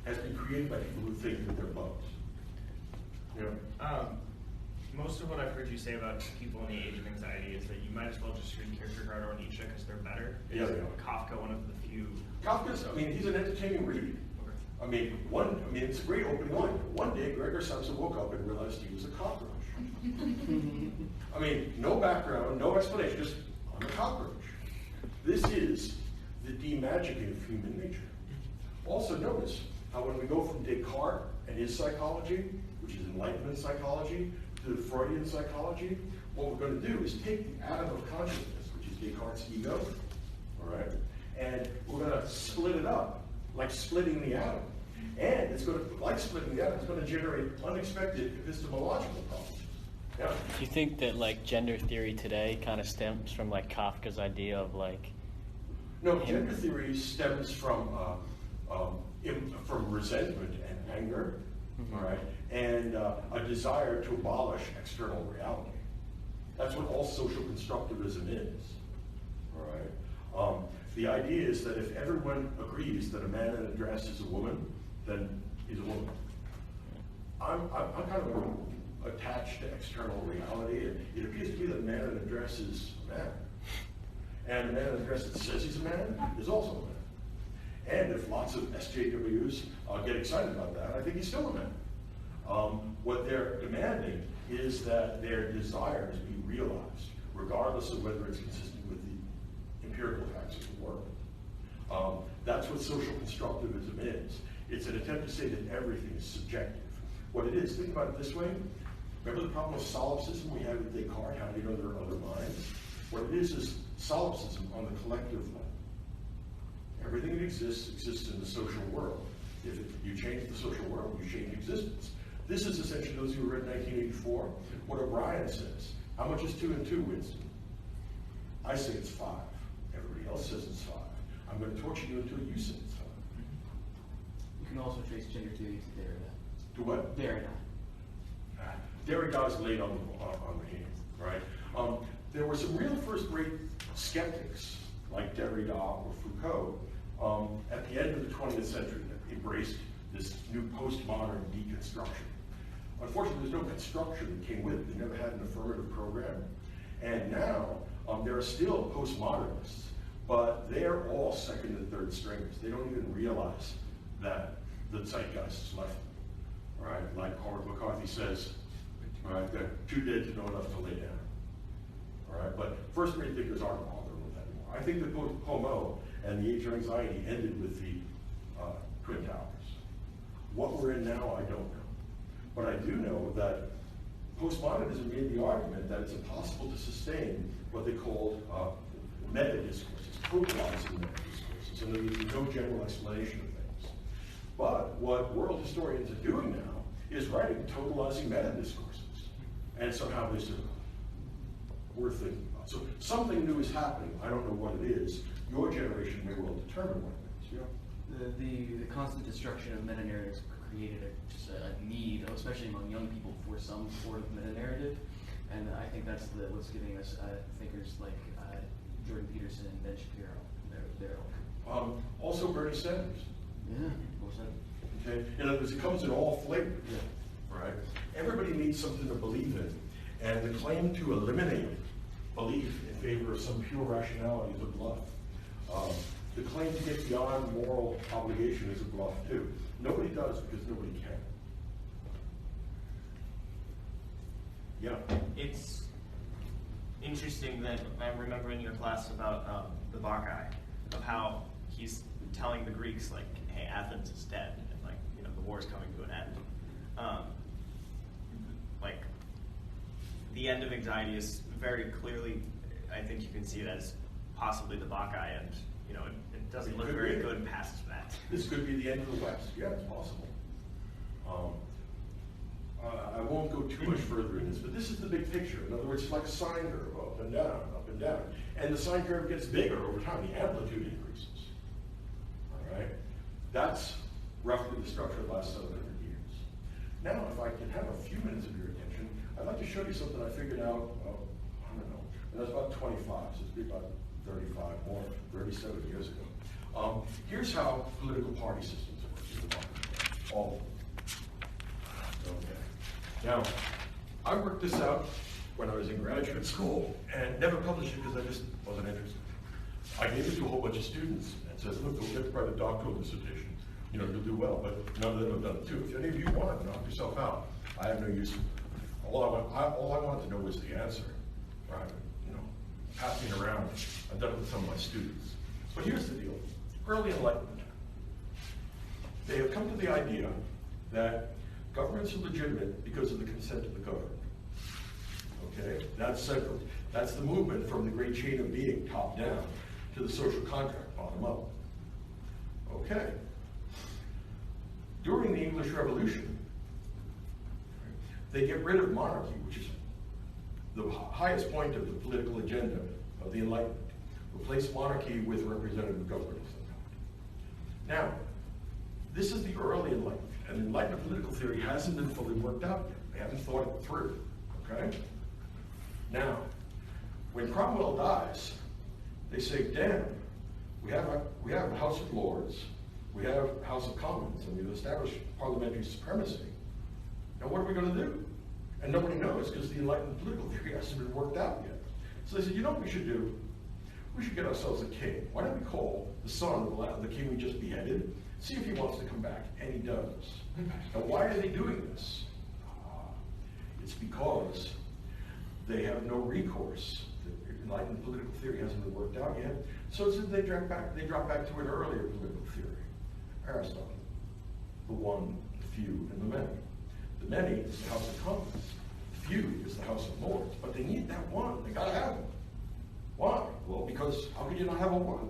has been created by people who think that they're bugs. Most of what I've heard you say about people in the age of anxiety is that you might as well just read Kierkegaard or Nietzsche because they're better. Yeah, they are. Kafka, one of the few. Kafka's, he's an entertaining read. Okay. It's a great opening line. One day, Gregor Samsa woke up and realized he was a cockroach. I mean, no background, no explanation, just I'm a cockroach. This is the demagicking of human nature. Also notice how when we go from Descartes and his psychology, which is Enlightenment psychology, to the Freudian psychology, what we're going to do is take the atom of consciousness, which is Descartes' ego, all right, and we're going to split it up, like splitting the atom. And it's going to, like splitting the atom, it's going to generate unexpected epistemological problems. Yeah. Do you think that like gender theory today kind of stems from like Kafka's idea of like? No, gender theory stems from resentment and anger, all right, and a desire to abolish external reality. That's what all social constructivism is, all right. The idea is that if everyone agrees that a man in a dress is a woman, then he's a woman. I'm kind of attached to external reality, and it appears to me that a man in a dress is a man. And a man in a dress that says he's a man is also a man. And if lots of SJWs get excited about that, I think he's still a man. What they're demanding is that their desires be realized, regardless of whether it's consistent with the empirical facts of the world. That's what social constructivism is. It's an attempt to say that everything is subjective. What it is, think about it this way. Remember the problem of solipsism we had with Descartes? How do you know there are other minds? What it is solipsism on the collective level. Everything that exists in the social world. If you change the social world, you change existence. This is essentially, those who read 1984, what O'Brien says. How much is 2 and 2, Winston? I say it's 5. Everybody else says it's 5. I'm going to torture you until you say it's 5. You can also trace gender theory to Derrida. To what? Derrida. Derrida's laid on the hand, right? There were some real first-rate skeptics, like Derrida or Foucault, at the end of the 20th century that embraced this new postmodern deconstruction. Unfortunately, there's no construction that came with it. They never had an affirmative program. And now, there are still postmodernists, but they're all second and third stringers. They don't even realize that the zeitgeist has left them, right? Like Cormac McCarthy says, right, they're too dead to know enough to lay down, all right? But first-rate thinkers aren't bothering with that anymore. I think that Homo and the Age of Anxiety ended with the Twin Towers. What we're in now, I don't know. But I do know that postmodernism made the argument that it's impossible to sustain what they called meta-discourses, totalizing meta-discourses, and there's no general explanation of things. But what world historians are doing now is writing totalizing meta-discourses, and somehow they survive. Worth thinking about. So something new is happening. I don't know what it is. Your generation may well determine what it is. Yeah. The constant destruction of meta-narratives created just a need, especially among young people, for some sort of meta-narrative. And I think that's what's giving us thinkers like Jordan Peterson and Ben Shapiro. They're Also Bernie Sanders. Yeah, of course. Okay? In other words, it comes in all flavors. Yeah. Right? Everybody needs something to believe in. And the claim to eliminate belief in favor of some pure rationality is a bluff. The claim to get beyond moral obligation is a bluff too. Nobody does because nobody can. Yeah. It's interesting that I remember in your class about the Bacchae, of how he's telling the Greeks, like, hey, Athens is dead, and like, you know, the war's coming to an end. Like, the end of anxiety is very clearly, I think you can see it as possibly the Bacchae, and you know, it doesn't look very good past that. This could be the end of the West. Yeah, it's possible. I won't go too much further in this, but this is the big picture. In other words, it's like a sine curve, up and down, up and down. And the sine curve gets bigger over time. The amplitude increases. All right? That's roughly the structure of the last 700 years. Now, if I can have a few minutes of your attention, I'd like to show you something I figured out, I don't know, and that's about 25, so it's been about 35 more, 37 years ago. Here's how political party systems work. All of them. Okay. Now, I worked this out when I was in graduate school and never published it because I just wasn't interested. I gave it to a whole bunch of students and said, look, go get to write a doctoral dissertation. You know, you'll do well, but none of them have done it too. If any of you want it, knock yourself out. I have no use for it. All I wanted to know was the answer, right? You know, passing it around. I've done it with some of my students. But here's the deal. Early Enlightenment. They have come to the idea that governments are legitimate because of the consent of the governed. Okay? That's central. That's the movement from the great chain of being, top down, to the social contract, bottom up. Okay. During the English Revolution, they get rid of monarchy, which is the highest point of the political agenda of the Enlightenment. Replace monarchy with representative government of some kind. Now, this is the early Enlightenment, and Enlightenment political theory hasn't been fully worked out yet. They haven't thought it through, okay? Now, when Cromwell dies, they say, damn, we have a House of Lords, we have a House of Commons, and we've established parliamentary supremacy. Now what are we going to do? And nobody knows because the Enlightenment political theory hasn't been worked out yet. So they said, you know what we should do? We should get ourselves a king. Why don't we call the son of the king we just beheaded, see if he wants to come back, and he does. Now why are they doing this? It's because they have no recourse. The Enlightenment political theory hasn't been worked out yet. So they drop back to an earlier political theory. Aristotle, the one, the few, and the many. The many is the House of Commons. The few is the House of Lords. But they need that one. They gotta have it. Why? Well, because how could you not have a one?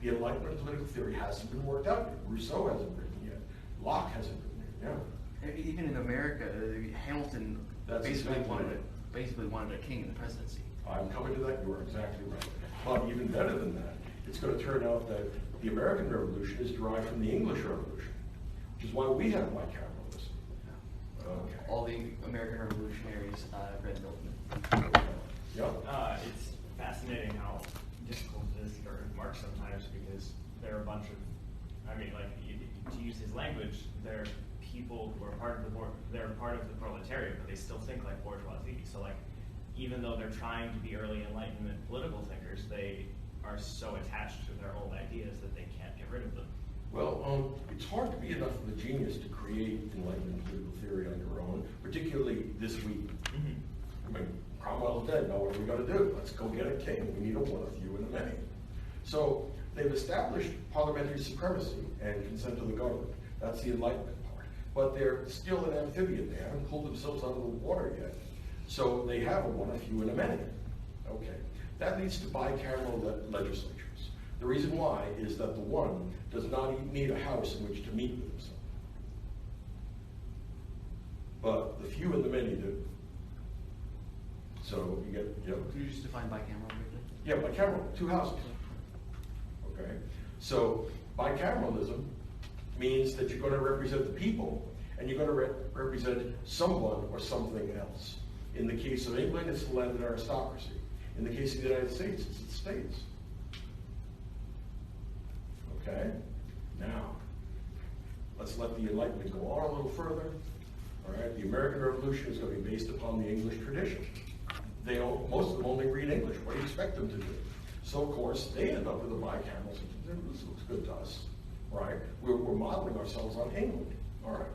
The Enlightenment political theory hasn't been worked out yet. Rousseau hasn't written yet. Locke hasn't written it yet. Even in America, Hamilton basically wanted a king in the presidency. I'm coming to that. You are exactly right. But even better than that, it's going to turn out that the American Revolution is derived from the English Revolution, which is why we have bicameralism. Okay. All the American revolutionaries read Milton. Yeah. It's fascinating how difficult it is to get rid of Marx sometimes because there are a bunch of, I mean, like, to use his language, they're people who are part of the proletariat, but they still think like bourgeoisie. So like, even though they're trying to be early Enlightenment political thinkers, they are so attached to their old ideas that they can't get rid of them. Well, it's hard to be enough of a genius to create Enlightenment political theory on your own, particularly this week. I mean, Cromwell's dead. Now what are we going to do? Let's go get a king. We need a one, a few, and a many. So they've established parliamentary supremacy and consent of the government. That's the Enlightenment part. But they're still an amphibian. They haven't pulled themselves out of the water yet. So they have a one, a few, and a many. Okay. That leads to bicameral legislatures. The reason why is that the one does not need a house in which to meet with himself. But the few and the many do. So you get, you know. Could you just define bicameral quickly? Yeah, bicameral, two houses. Okay. So bicameralism means that you're going to represent the people and you're going to represent someone or something else. In the case of England, it's the landed aristocracy. In the case of the United States, it's the states. Okay? Now, let's let the Enlightenment go on a little further. All right? The American Revolution is going to be based upon the English tradition. Most of them only read English. What do you expect them to do? So, of course, they end up with a bicameral system. This looks good to us. Right? We're modeling ourselves on England. All right.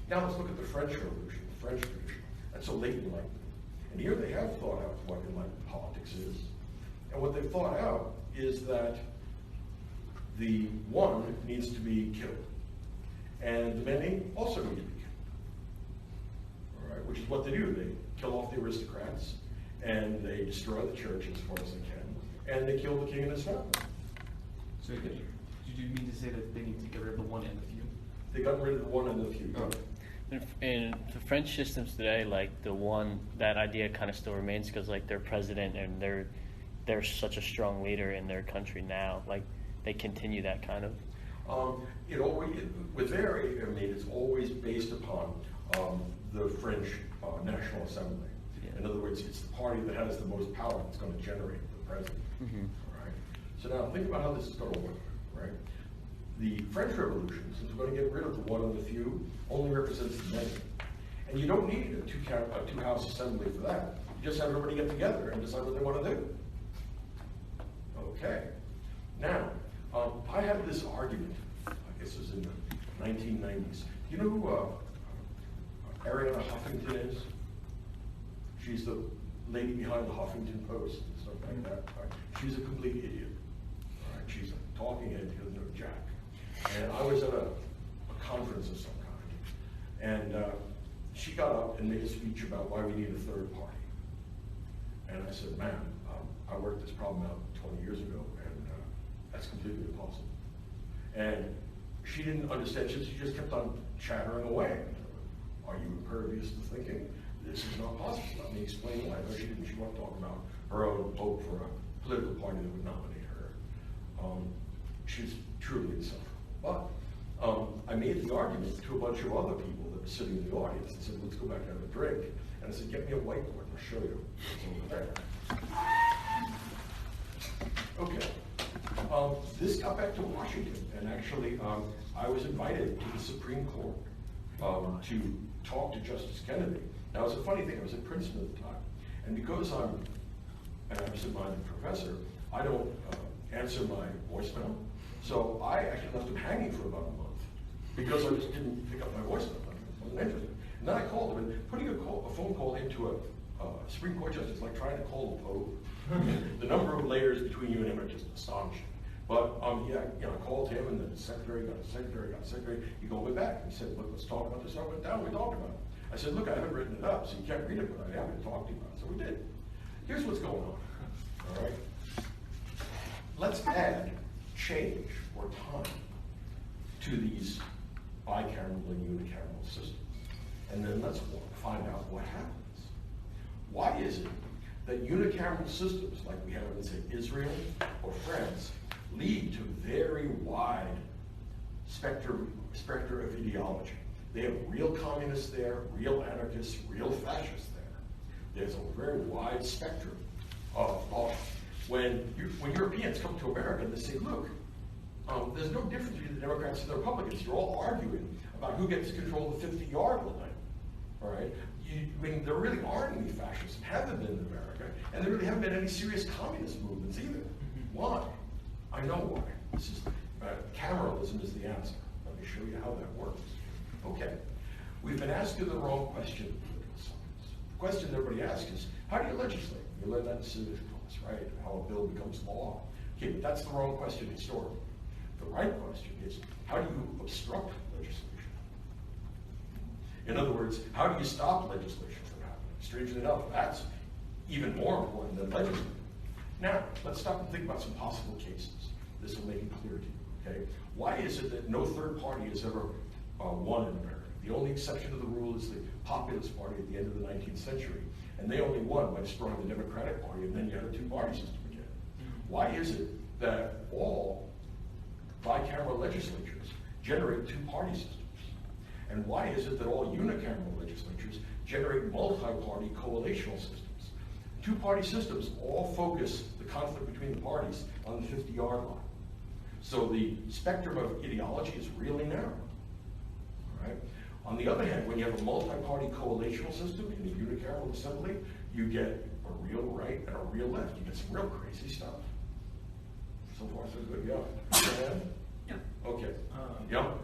Now let's look at the French Revolution, the French tradition. That's a late Enlightenment. And here they have thought out what Enlightenment politics is. And what they've thought out is that the one needs to be killed. And the many also need to be killed. All right, which is what they do. They kill off the aristocrats, and they destroy the church as far as they can, and they kill the king and his family. So did you mean to say that they need to get rid of the one and the few? They got rid of the one and the few. Oh. In the French systems today, like the one, that idea kind of still remains because like their president and they're such a strong leader in their country now. Like they continue that kind of. It's always based upon the French National Assembly. Yeah. In other words, it's the party that has the most power that's going to generate the president. All right. So now think about how this is going to work. Right. The French Revolution, since we're going to get rid of the one and the few, only represents the many. And you don't need a two-house assembly for that. You just have everybody get together and decide what they want to do. Okay. Now, I had this argument, I guess it was in the 1990s. You know who Arianna Huffington is? She's the lady behind the Huffington Post and stuff like that. Right? She's a complete idiot. Right? She's a talking head, she doesn't know jack. And I was at a conference of some kind, and she got up and made a speech about why we need a third party. And I said, ma'am, I worked this problem out 20 years ago, and that's completely impossible. And she didn't understand, she just kept on chattering away. Are you impervious to thinking? This is not possible. Let me explain why. No, she didn't. She wanted to talk about her own hope for a political party that would nominate her. She's truly insufferable. But I made the argument to a bunch of other people that were sitting in the audience and said, let's go back and have a drink. And I said, get me a whiteboard and I'll show you. It's over there. Okay. This got back to Washington, and actually I was invited to the Supreme Court to talk to Justice Kennedy. Now, it's a funny thing, I was at Princeton at the time, and because I'm an absent-minded professor, I don't answer my voicemail. So I actually left him hanging for about a month because I just didn't pick up my voicemail. I wasn't interested. And then I called him, and putting a phone call into a Supreme Court justice is like trying to call the Pope. The number of layers between you and him are just astonishing. But yeah, I called him, and the secretary got a secretary. He called me back. He said, look, let's talk about this. I went down, we talked about it. I said, look, I haven't written it up, so you can't read it, but I am going to talk to you about it. So we did. Here's what's going on, all right? Let's add change or time to these bicameral and unicameral systems. And then let's find out what happens. Why is it that unicameral systems, like we have in, say, Israel or France, lead to very wide spectrum of ideology? They have real communists there, real anarchists, real fascists there. There's a very wide spectrum of thought. When Europeans come to America, they say, look, there's no difference between the Democrats and the Republicans. You're all arguing about who gets to control the 50-yard line. All right? I mean, there really aren't any fascists and haven't been in America, and there really haven't been any serious communist movements either. Why? I know why. This is cameralism is the answer. Let me show you how that works. Okay, we've been asking the wrong question in political science. The question everybody asks is, how do you legislate? You learn that in civics class, right? How a bill becomes law. Okay, but that's the wrong question historically. The right question is, how do you obstruct legislation? In other words, how do you stop legislation from happening? Strangely enough, that's even more important than legislating. Now, let's stop and think about some possible cases. This will make it clear to you, okay? Why is it that no third party has ever won in America? The only exception to the rule is the Populist Party at the end of the 19th century. And they only won by destroying the Democratic Party, and then you had a two-party system again. Why is it that all bicameral legislatures generate two-party systems? And why is it that all unicameral legislatures generate multi-party coalitional systems? Two-party systems all focus the conflict between the parties on the 50-yard line. So the spectrum of ideology is really narrow. All right? On the other hand, when you have a multi-party coalitional system in the unicameral assembly, you get a real right and a real left. You get some real crazy stuff. So far, so good. Yeah. Yeah. Okay. Yeah.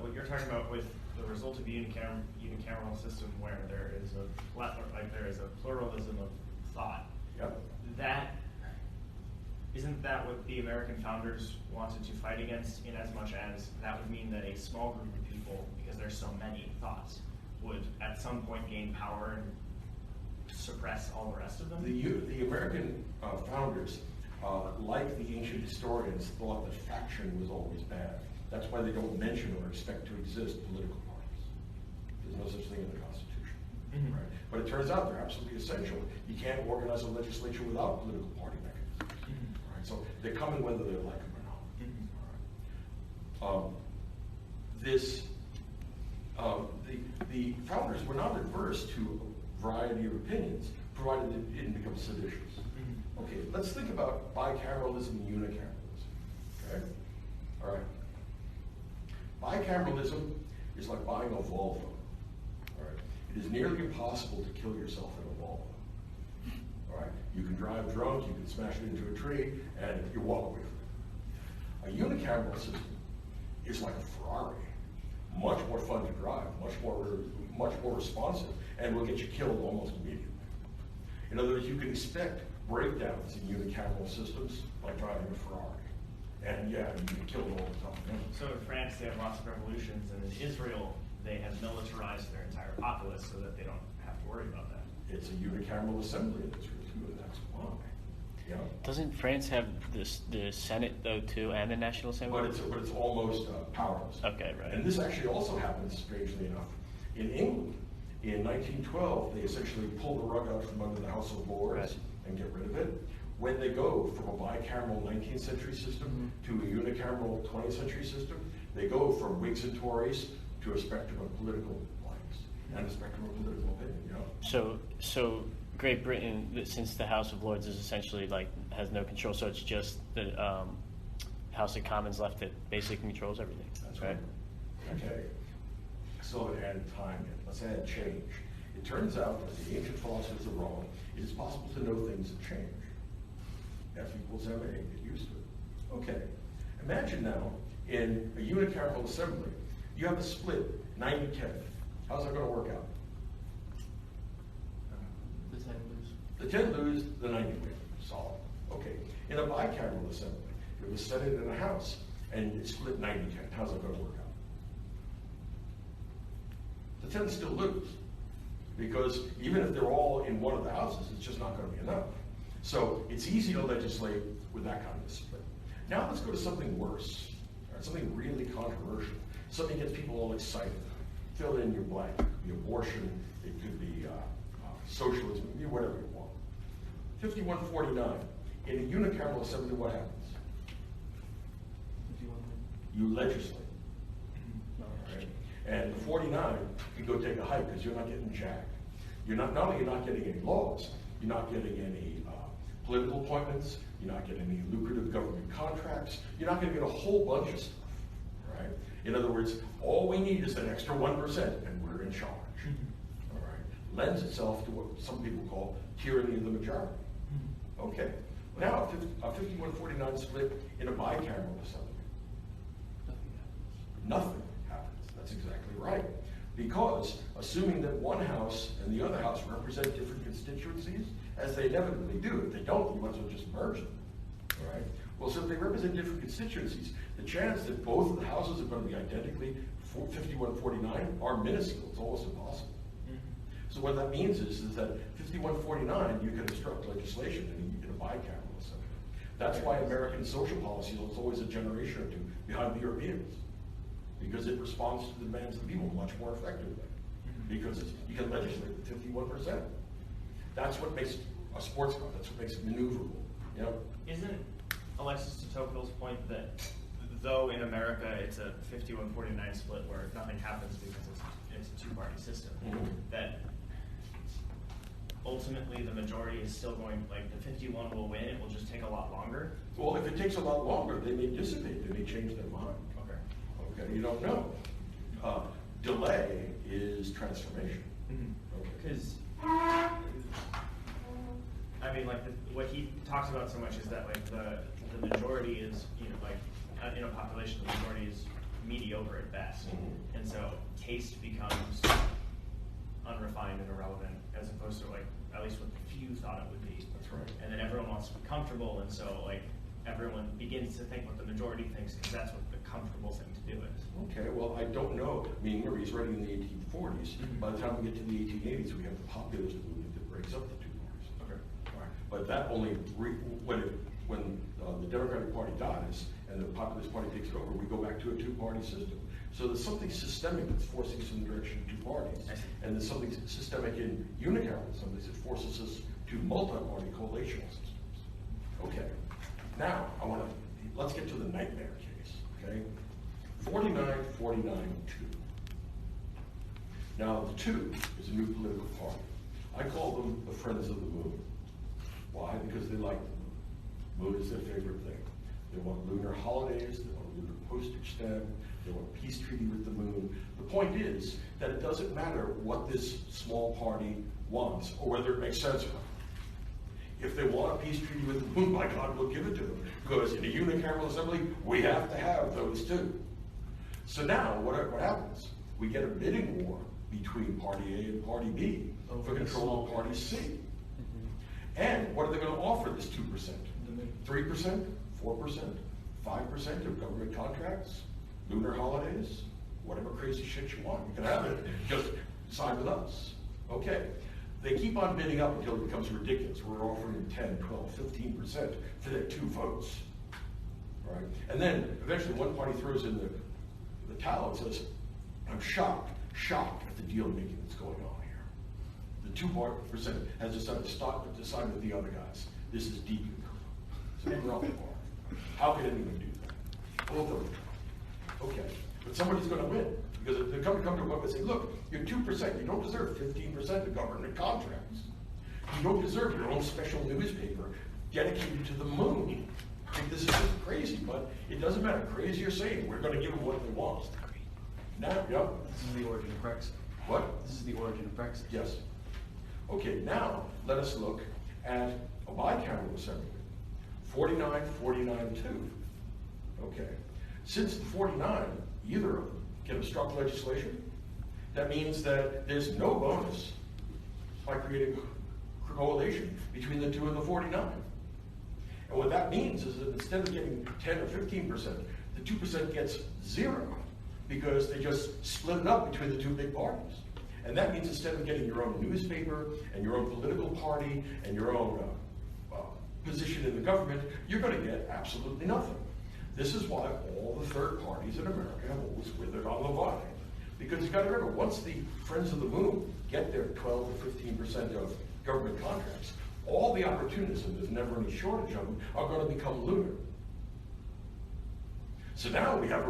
What you're talking about with the result of a unicameral system where there is a pluralism of thought. Yep. Isn't that what the American founders wanted to fight against, in as much as that would mean that a small group of people, because there's so many thoughts, would at some point gain power and suppress all the rest of them? The American founders, like the ancient historians, thought that faction was always bad. That's why they don't mention or expect to exist political parties. There's no such thing in the Constitution. Mm-hmm. Right? But it turns out they're absolutely essential. You can't organize a legislature without political party mechanisms. Mm-hmm. Right? So they're coming whether they like them or not. Mm-hmm. All right. The founders were not adverse to a variety of opinions, provided it didn't become seditious. Mm-hmm. Okay, let's think about bicameralism and unicameralism. Okay? All right. Bicameralism is like buying a Volvo. All right? It is nearly impossible to kill yourself in a Volvo. All right? You can drive drunk, you can smash it into a tree, and you walk away from it. A unicameral system is like a Ferrari. much more fun to drive, much more responsive, and will get you killed almost immediately. In other words, you can expect breakdowns in unicameral systems like driving a Ferrari. And yeah, you get killed all the time. So in France, they have lots of revolutions, and in Israel, they have militarized their entire populace so that they don't have to worry about that. It's a unicameral assembly in Israel too, and that's why. Yeah. Doesn't France have the Senate though too, and the National Assembly? But it's almost powerless. Okay, right. And this actually also happens, strangely enough, in England. In 1912, they essentially pulled the rug out from under the House of Lords Right. and get rid of it. When they go from a bicameral 19th century system to a unicameral 20th century system, they go from Whigs and Tories to a spectrum of political blanks and a spectrum of political opinion. You know? So Great Britain, since the House of Lords is essentially like has no control, so it's just the House of Commons left that basically controls everything. That's right. Okay. So it added time in. Let's add change. It turns out that the ancient philosophers are wrong. It is possible to know things that change. F equals ma, get used to it. Okay. Imagine now, in a unicameral assembly, you have a split 90-10. How's that going to work out? The 10 lose. The 10 lose, the 90 win. Solid. Okay. In a bicameral assembly, you have a Senate and a House, and it's split 90-10. How's that going to work out? The 10 still lose, because even if they're all in one of the houses, it's just not going to be enough. So it's easy to legislate with that kind of a split. Now let's go to something worse, right? Something really controversial, something that gets people all excited. Fill in your blank. It could be abortion, it could be socialism, it could be whatever you want. 5149. In a unicameral assembly, what happens? You legislate. Right? And 49, you go take a hike because you're not getting jacked. You're not only you're not getting any laws, you're not getting any political appointments, you're not getting any lucrative government contracts, you're not going to get a whole bunch of stuff, right? In other words, all we need is an extra 1% and we're in charge, all right? Lends itself to what some people call tyranny of the majority. Okay, now a 5149 split in a bicameral assembly. Nothing happens. That's exactly right. Because assuming that one house and the other house represent different constituencies, as they inevitably do, if they don't, you might as well just merge them, all right? Well, so if they represent different constituencies, the chance that both of the houses are going to be identically 5149 are minuscule. It's almost impossible. So what that means is that 5149, you can obstruct legislation in a bicameral assembly. That's why American social policy is always a generation or two behind the Europeans, because it responds to the demands of the people much more effectively. Because you can legislate with 51%. That's what makes a sports car. That's what makes it maneuverable. You know? Isn't Alexis de Tocqueville's point that though in America it's a 51-49 split where nothing happens because it's a two-party system, that ultimately the majority is still going, like the 51 will win, it will just take a lot longer? Well, if it takes a lot longer, they may dissipate. They may change their mind. Okay, you don't know. Delay is transformation. Because I mean, like what he talks about so much is that like the majority is, you know, like in a population, the majority is mediocre at best, and so taste becomes unrefined and irrelevant as opposed to like at least what the few thought it would be. That's right. And then everyone wants to be comfortable, and so like everyone begins to think what the majority thinks because that's what the comfortable thing to do is. Okay, well, I don't know. I mean, remember, he's writing in the 1840s. By the time we get to the 1880s, we have the populist movement that breaks up the two parties. Okay. All right. But that only, when the Democratic Party dies and the Populist Party takes it over, we go back to a two-party system. So there's something systemic that's forcing us in the direction of two parties. And there's something systemic in unicameral assemblies that forces us to multi-party coalitional systems. Okay. Now, let's get to the nightmare case, okay? 49-49-2. Now, the 2 is a new political party. I call them the Friends of the Moon. Why? Because they like the moon. Moon is their favorite thing. They want lunar holidays, they want a lunar postage stamp, they want a peace treaty with the moon. The point is that it doesn't matter what this small party wants or whether it makes sense or not. If they want a peace treaty with the moon, by God, we'll give it to them. Because in a unicameral assembly, we have to have those two. So now, what happens? We get a bidding war between Party A and Party B for control of Party C. And what are they going to offer this 2%? 3%, 4%, 5% of government contracts, lunar holidays, whatever crazy shit you want. You can have it. Just sign with us. Okay. They keep on bidding up until it becomes ridiculous. We're offering 10, 12, 15% for their 2 votes. Right? And then eventually one party throws in the towel and says, I'm shocked at the deal making that's going on here. The 2% has decided to side with the other guys. This is deeply corrupt. So we're off the bar. How can anyone do that? Both of them. Okay. But somebody's going to win. Because they're going to come to a point and say, look, you're 2%. You don't deserve 15% of government contracts. You don't deserve your own special newspaper dedicated to the moon. I think this is just crazy, but it doesn't matter. Crazy or sane, we're going to give them what they want. Now, yep. This is the origin of Brexit. What? This is the origin of Brexit. Yes. Okay, now let us look at a bicameral assembly. 49, 49, 2. Okay. Since the 49, either of them can obstruct legislation. That means that there's no bonus by creating a coalition between the 2 and the 49. And what that means is that instead of getting 10 or 15%, the 2% gets 0 because they just split it up between the 2 big parties. And that means instead of getting your own newspaper and your own political party and your own position in the government, you're going to get absolutely nothing. This is why all the third parties in America have always withered on the vine. Because you've got to remember, once the Friends of the Moon get their 12 to 15% of government contracts, all the opportunists, and there's never any shortage of them, are going to become lunar. So now we have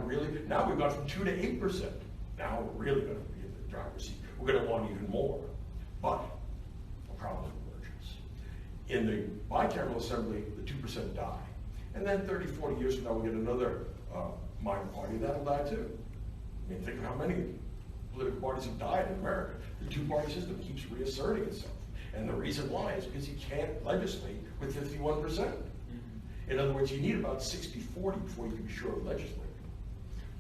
now we've gone from 2 to 8%. Now we're really going to be in the driver's seat. We're going to want even more. But a problem emerges. In the bicameral assembly, the 2% die. And then 30, 40 years from now, we get another minor party, that'll die too. I mean, think of how many political parties have died in America. The 2-party system keeps reasserting itself. And the reason why is because you can't legislate with 51%. In other words, you need about 60-40 before you can be sure of legislating.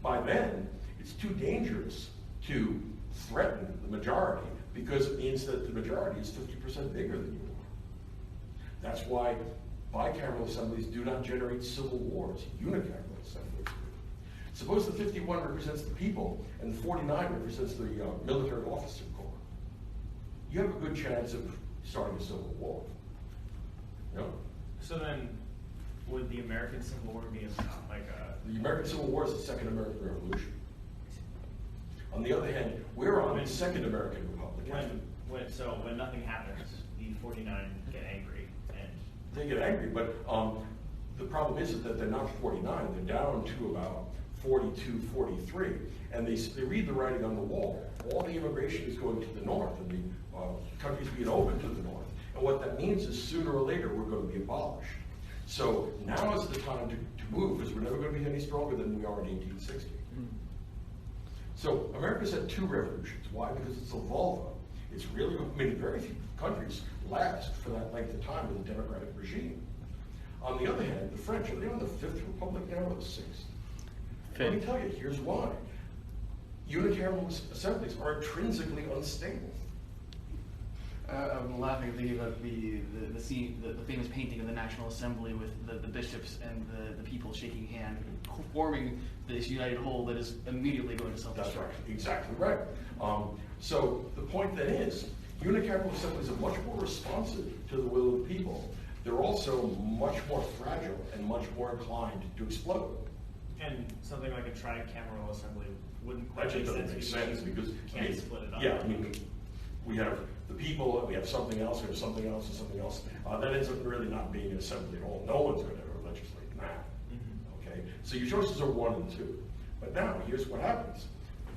By then, it's too dangerous to threaten the majority because it means that the majority is 50% bigger than you are. That's why bicameral assemblies do not generate civil wars. Unicameral assemblies do. Suppose the 51 represents the people and the 49 represents the military officer corps. You have a good chance of starting a civil war. You know? So then, would the American Civil War be like a... The American Civil War is the Second American Revolution. On the other hand, we're on the Second American Republic. So when nothing happens, the 49 get angry and... They get angry, but the problem is that they're not 49. They're down to about 42, 43. And they read the writing on the wall. All the immigration is going to the north, and the country's being open to the north. And what that means is sooner or later we're going to be abolished. So now is the time to move, because we're never going to be any stronger than we are in 1860. So America's had 2 revolutions. Why? Because it's a vulva. It's really, I mean, very few countries last for that length of time with a democratic regime. On the other hand, the French, are they on the 5th Republic now or the 6th? Let me tell you, here's why. Unicameral assemblies are intrinsically unstable. I'm laughing thinking about the scene, the famous painting of the National Assembly with the bishops and the people shaking hands, forming this united whole that is immediately going to self-destruction. That's exactly right. So the point then is, unicameral assemblies are much more responsive to the will of the people. They're also much more fragile and much more inclined to explode. And something like a tricameral assembly wouldn't quite That just doesn't make sense because you can't split it up. Yeah, I mean, we have the people, we have something else, we have something else, and something else. That ends up really not being an assembly at all. No one's going to ever legislate that. Okay, so your choices are 1 and 2. But now here's what happens: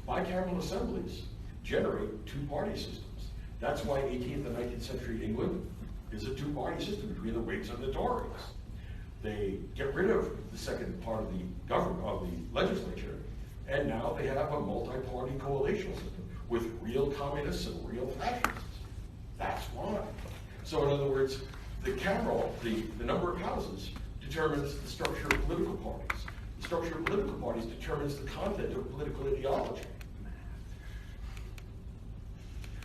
bicameral assemblies generate 2-party systems. That's why 18th and 19th century England is a 2-party system between the Whigs and the Tories. They get rid of the second part of the government, of the legislature, and now they have a multi-party coalition system with real communists and real fascists. That's why. So in other words, the number of houses determines the structure of political parties. The structure of political parties determines the content of political ideology.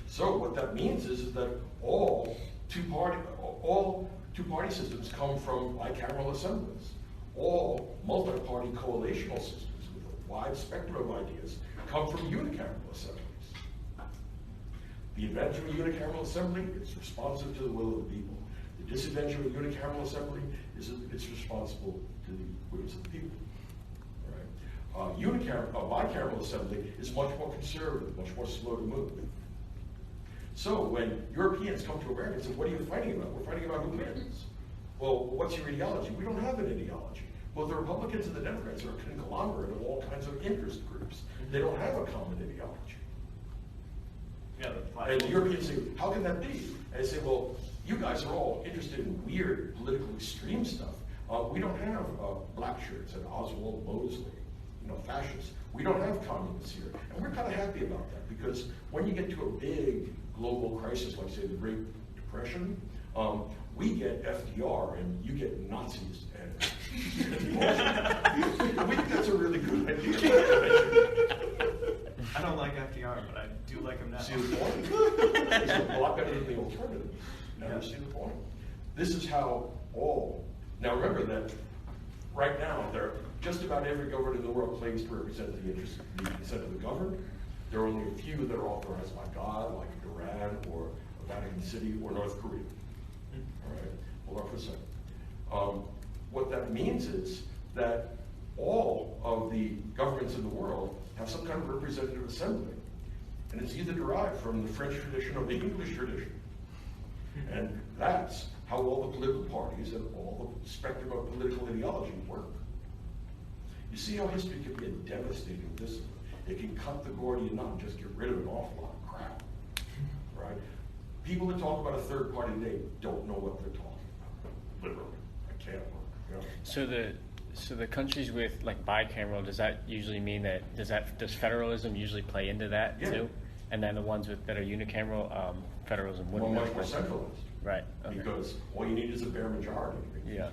So what that means is that all two-party systems come from bicameral assemblies. All multi-party coalitional systems with a wide spectrum of ideas come from unicameral assemblies. The advantage of a unicameral assembly is responsive to the will of the people. The disadvantage of a unicameral assembly is that it's responsible to the wills of the people. Right? A bicameral assembly is much more conservative, much more slow to move. So when Europeans come to America and say, what are you fighting about? We're fighting about who wins. Well, what's your ideology? We don't have an ideology. Well, the Republicans and the Democrats are a conglomerate of all kinds of interest groups. They don't have a common ideology. Yeah, and the Europeans say, how can that be? And they say, well, you guys are all interested in weird political extreme stuff. We don't have black shirts and Oswald Mosley, fascists. We don't have communists here. And we're kind of happy about that because when you get to a big global crisis, like say the Great Depression, we get FDR and you get Nazis. And we think that's a really good idea. I don't like FDR, but I do like him now. See the point? It's a lot better than the alternative. Now you see the point? This is how now remember that right now, just about every government in the world claims to represent the interests of the consent of the governed. There are only a few that are authorized by God, like Iran or Vatican City or North Korea. All right, hold on for a second. What that means is that all of the governments in the world have some kind of representative assembly. And it's either derived from the French tradition or the English tradition. And that's how all the political parties and all the spectrum of political ideology work. You see how history can be a devastating discipline. It can cut the Gordian knot and just get rid of an awful lot of crap, right? People that talk about a third party today don't know what they're talking about, literally. I can't work. So the countries with like bicameral, does that usually mean that does federalism usually play into that too? And then the ones that are unicameral, federalism wouldn't. Well, much more centralized. Right. Okay. Because all you need is a bare majority. Yeah.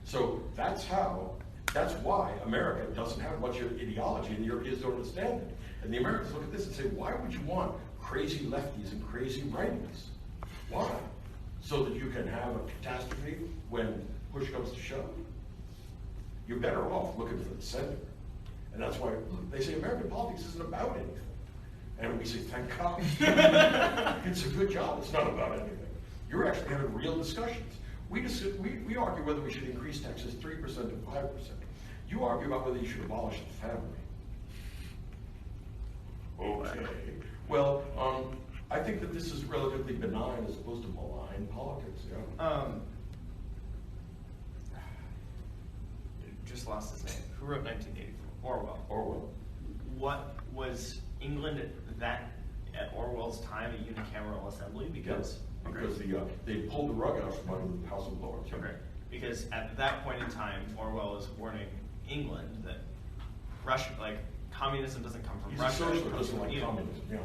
So that's why America doesn't have much of ideology and the Europeans don't understand it. And the Americans look at this and say, why would you want crazy lefties and crazy righties? Why? So that you can have a catastrophe when push comes to shove? You're better off looking for the center. And that's why they say American politics isn't about anything. And we say, thank God. It's a good job. It's not about anything. You're actually having real discussions. We argue whether we should increase taxes 3% to 5%. You argue about whether you should abolish the family. Okay. Well, I think that this is relatively benign as opposed to malign politics. Yeah. Just lost his name. Who wrote 1984? Orwell. Orwell. What was England at Orwell's time a unicameral assembly? Because they pulled the rug out from under the House of Lords. Okay. Because at that point in time, Orwell is warning England that communism doesn't come from Russia. He's a socialist, doesn't like communism. Yeah.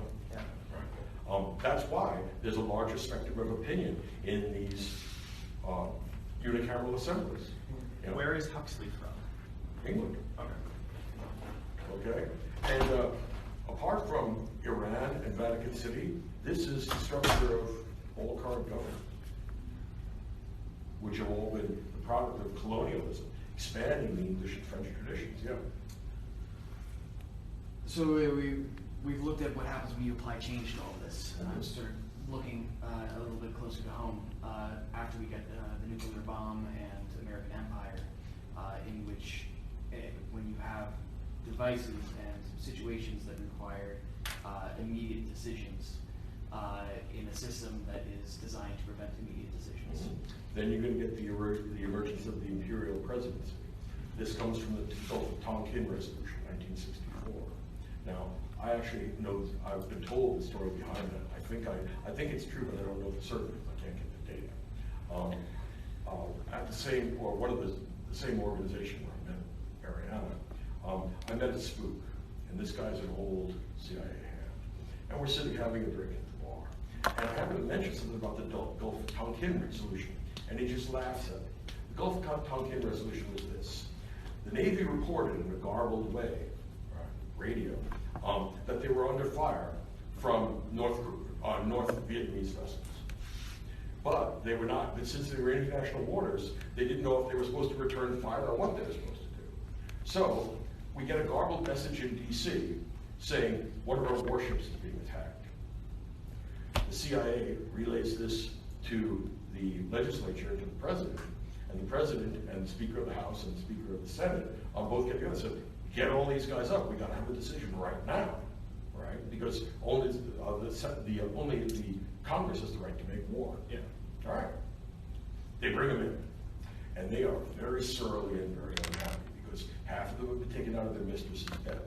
Right. That's why there's a larger spectrum of opinion in these unicameral assemblies. You know? Where is Huxley from? England. Okay. Okay? And apart from Iran and Vatican City, this is the structure of all current government, which have all been the product of colonialism, expanding the English and French traditions. Yeah. So we've looked at what happens when you apply change to all this. Start looking a little bit closer to home after we get the nuclear bomb and American empire, in which when you have devices and situations that require immediate decisions in a system that is designed to prevent immediate decisions. Then you're going to get the emergence of the imperial presidency. This comes from the Gulf of Tonkin Resolution, 1964. Now, I actually know, I've been told the story behind that. I think it's true, but I don't know for certain. I can't get the data. At the same, or one of the same organization where I met Ariana, I met a spook, and this guy's an old CIA hand. And we're sitting having a drink at the bar. And I happened to mention something about the Gulf of Tonkin Resolution, and he just laughs at me. The Gulf of Tonkin Resolution was this. The Navy reported in a garbled way, radio, that they were under fire from North Vietnamese vessels. But they were not, but since they were in international waters, they didn't know if they were supposed to return fire or what they were supposed to do. So we get a garbled message in DC saying one of our warships is being attacked. The CIA relays this to the legislature and to the president, and the president and the Speaker of the House and the Speaker of the Senate both get together and said, get all these guys up, we gotta have a decision right now, right? Because only the Congress has the right to make war. Yeah. All right. They bring them in, and they are very surly and very unhappy because half of them have been taken out of their mistress's bed.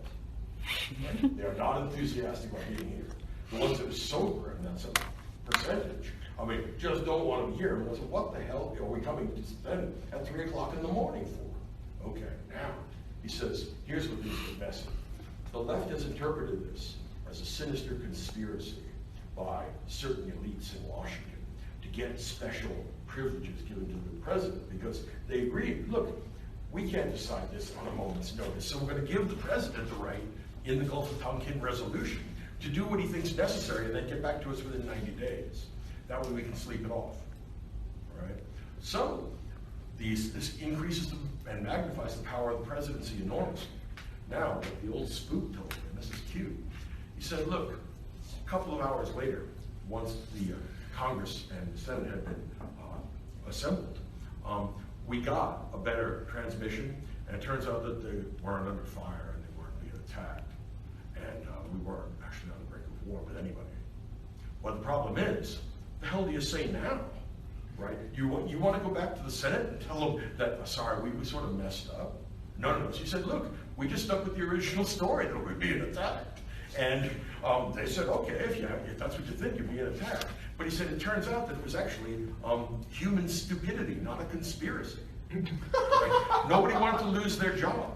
Right? They are not enthusiastic about being here. The ones that are sober, and that's a percentage, I mean, just don't want to be here. And I said, what the hell are we coming to then at 3 o'clock in the morning for? Okay, now, he says, here's what is the message. The left has interpreted this as a sinister conspiracy by certain elites in Washington to get special privileges given to the president because they agreed, look, we can't decide this on a moment's notice, so we're going to give the president the right in the Gulf of Tonkin resolution to do what he thinks necessary and then get back to us within 90 days. That way we can sleep it off, all right? So this increases and magnifies the power of the presidency enormously. Now, what the old spook told me, and this is cute, he said, look, a couple of hours later, once the Congress and the Senate had been assembled, we got a better transmission, and it turns out that they weren't under fire and they weren't being attacked, and we weren't actually on the brink of war with anybody. Well, the problem is, the hell do you say now, right? You want to go back to the Senate and tell them that, sorry, we sort of messed up? No. She said, look, we just stuck with the original story that we're being attacked. And they said, okay, if that's what you think, you're being attacked. But he said, it turns out that it was actually human stupidity, not a conspiracy. Right? Nobody wanted to lose their job,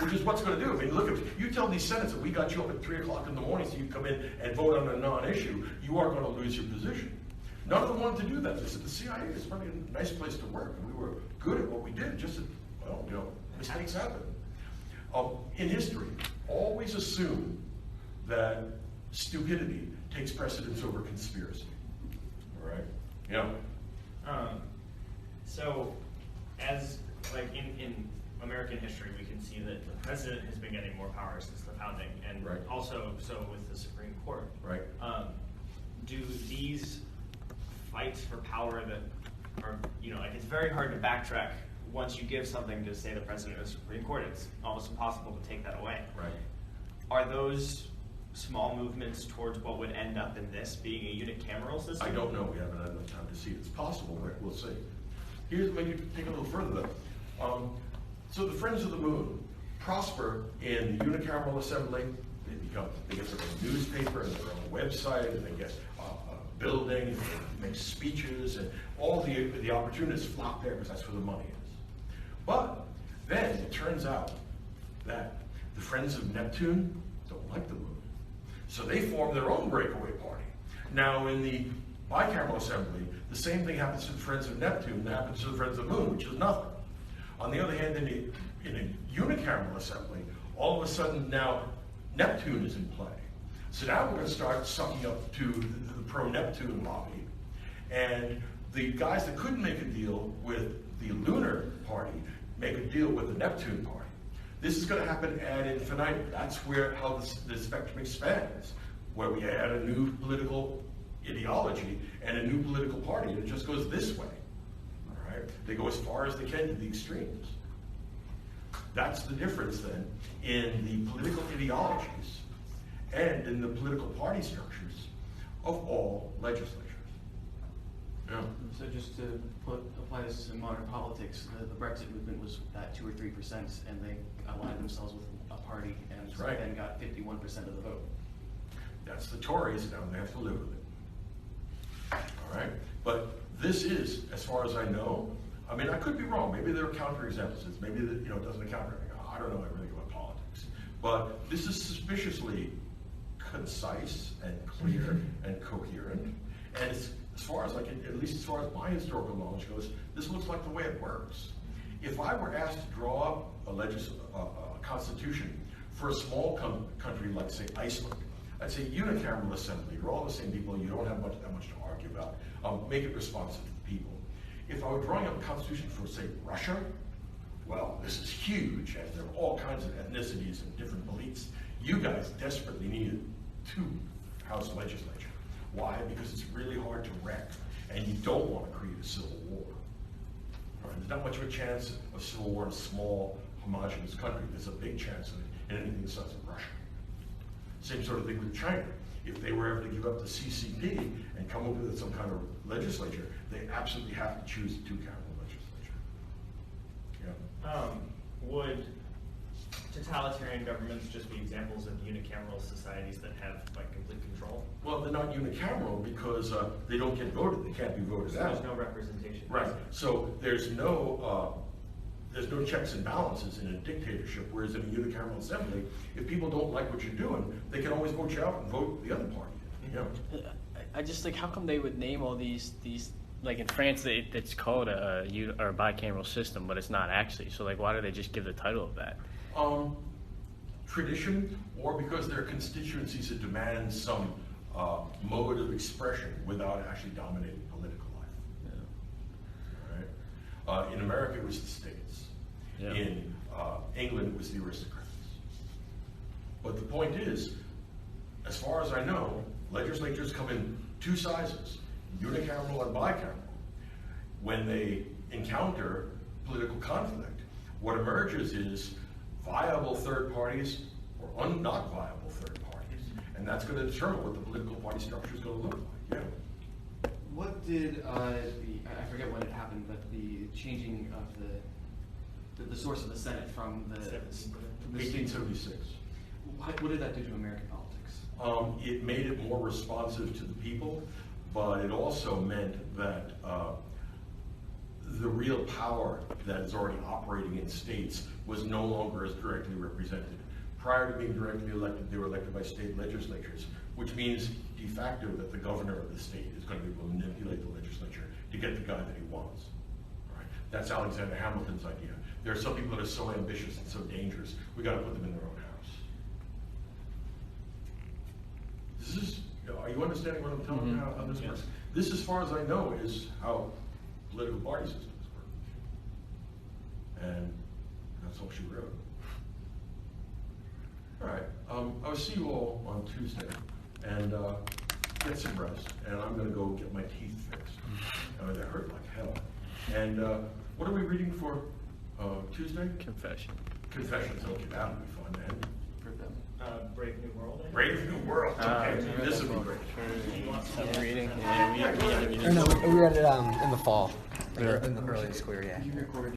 which is what's going to do. I mean, look, if you tell these senators that we got you up at 3 o'clock in the morning so you come in and vote on a non-issue, you are going to lose your position. None of them wanted to do that. They said the CIA is probably a nice place to work, and we were good at what we did, just that, well, you know, mistakes happen. In history, always assume that stupidity takes precedence over conspiracy. All right? Yeah. So, as like in American history, we can see that the president has been getting more power since the founding, and right. also so with the Supreme Court. Right. Do these fights for power that are, you know, like it's very hard to backtrack once you give something to, say, the president or the Supreme Court. It's almost impossible to take that away. Right. Are those small movements towards what would end up in this being a unicameral system? I don't know. We haven't had enough time to see it. It's possible, but we'll see. Here's maybe take a little further though. So the Friends of the Moon prosper in the unicameral assembly. They get their own newspaper and their own website, and they get a building, and they make speeches, and all the opportunities flock there because that's where the money is. But then it turns out that the Friends of Neptune don't like the moon. So they form their own breakaway party. Now in the bicameral assembly, the same thing happens to the Friends of Neptune that happens to the Friends of the Moon, which is nothing. On the other hand, in a unicameral assembly, all of a sudden now Neptune is in play. So now we're going to start sucking up to the pro-Neptune lobby. And the guys that couldn't make a deal with the lunar party make a deal with the Neptune party. This is going to happen ad infinitum. That's how the spectrum expands, where we add a new political ideology and a new political party, and it just goes this way. All right? They go as far as they can to the extremes. That's the difference then in the political ideologies and in the political party structures of all legislatures. Yeah. So just to apply this in modern politics, the Brexit movement was at 2 or 3%, and they aligned themselves with a party and right. then got 51% of the vote. That's the Tories, now they have to live with it. All right? But this is, as far as I know, I mean, I could be wrong. Maybe there are counterexamples. Maybe it doesn't account for anything. I don't know everything about politics. But this is suspiciously concise and clear and coherent. And it's, as far as I can, at least as far as my historical knowledge goes, this looks like the way it works. If I were asked to draw up constitution for a small country like, say, Iceland. I'd say unicameral assembly. You're all the same people. You don't have that much to argue about. Make it responsive to the people. If I were drawing up a constitution for, say, Russia, well, this is huge, and there are all kinds of ethnicities and different beliefs. You guys desperately needed 2-house legislature. Why? Because it's really hard to wreck, and you don't want to create a civil war. Right? There's not much of a chance of civil war in a small, homogeneous country. There's a big chance of it in anything the size of Russia. Same sort of thing with China. If they were ever to give up the CCP and come up with some kind of legislature, they absolutely have to choose a 2-cameral legislature. Yeah. Would totalitarian governments just be examples of unicameral societies that have like complete control? Well, they're not unicameral because they don't get voted. They can't be voted So out. there's no representation. Right. So there's no checks and balances in a dictatorship, whereas in a unicameral assembly, if people don't like what you're doing, they can always vote you out and vote the other party. You know? I just think, how come they would name all these like in France it's called a bicameral system, but it's not actually. So like, why do they just give the title of that? Tradition, or because there are constituencies that demand some mode of expression without actually dominating political life. Yeah. All right. In America, it was the states. Yeah. In England, it was the aristocrats. But the point is, as far as I know, legislatures come in 2 sizes, unicameral and bicameral. When they encounter political conflict, what emerges is viable third parties or not viable third parties. And that's going to determine what the political party structure is going to look like. Yeah. What did I forget when it happened, but the changing of the source of the Senate from the 1876. What did that do to American politics? It made it more responsive to the people, but it also meant that the real power that is already operating in states was no longer as directly represented. Prior to being directly elected, they were elected by state legislatures, which means de facto that the governor of the state is going to be able to manipulate the legislature to get the guy that he wants. Right? That's Alexander Hamilton's idea. There are some people that are so ambitious and so dangerous, we got to put them in their own house. This is, are you understanding what I'm telling you how this works? This, as far as I know, is how political party systems work. And that's all she wrote. All right, I'll see you all on Tuesday, and get some rest, and I'm going to go get my teeth fixed. I mean, they hurt like hell. And what are we reading for Tuesday? Confession. Confessions. Okay, that'll be fun. And For them. Brave New World. Brave New World. Okay, this will be great. I'm reading. Yeah, we Or no, we read it in the fall, Yeah. in the early school year. You recorded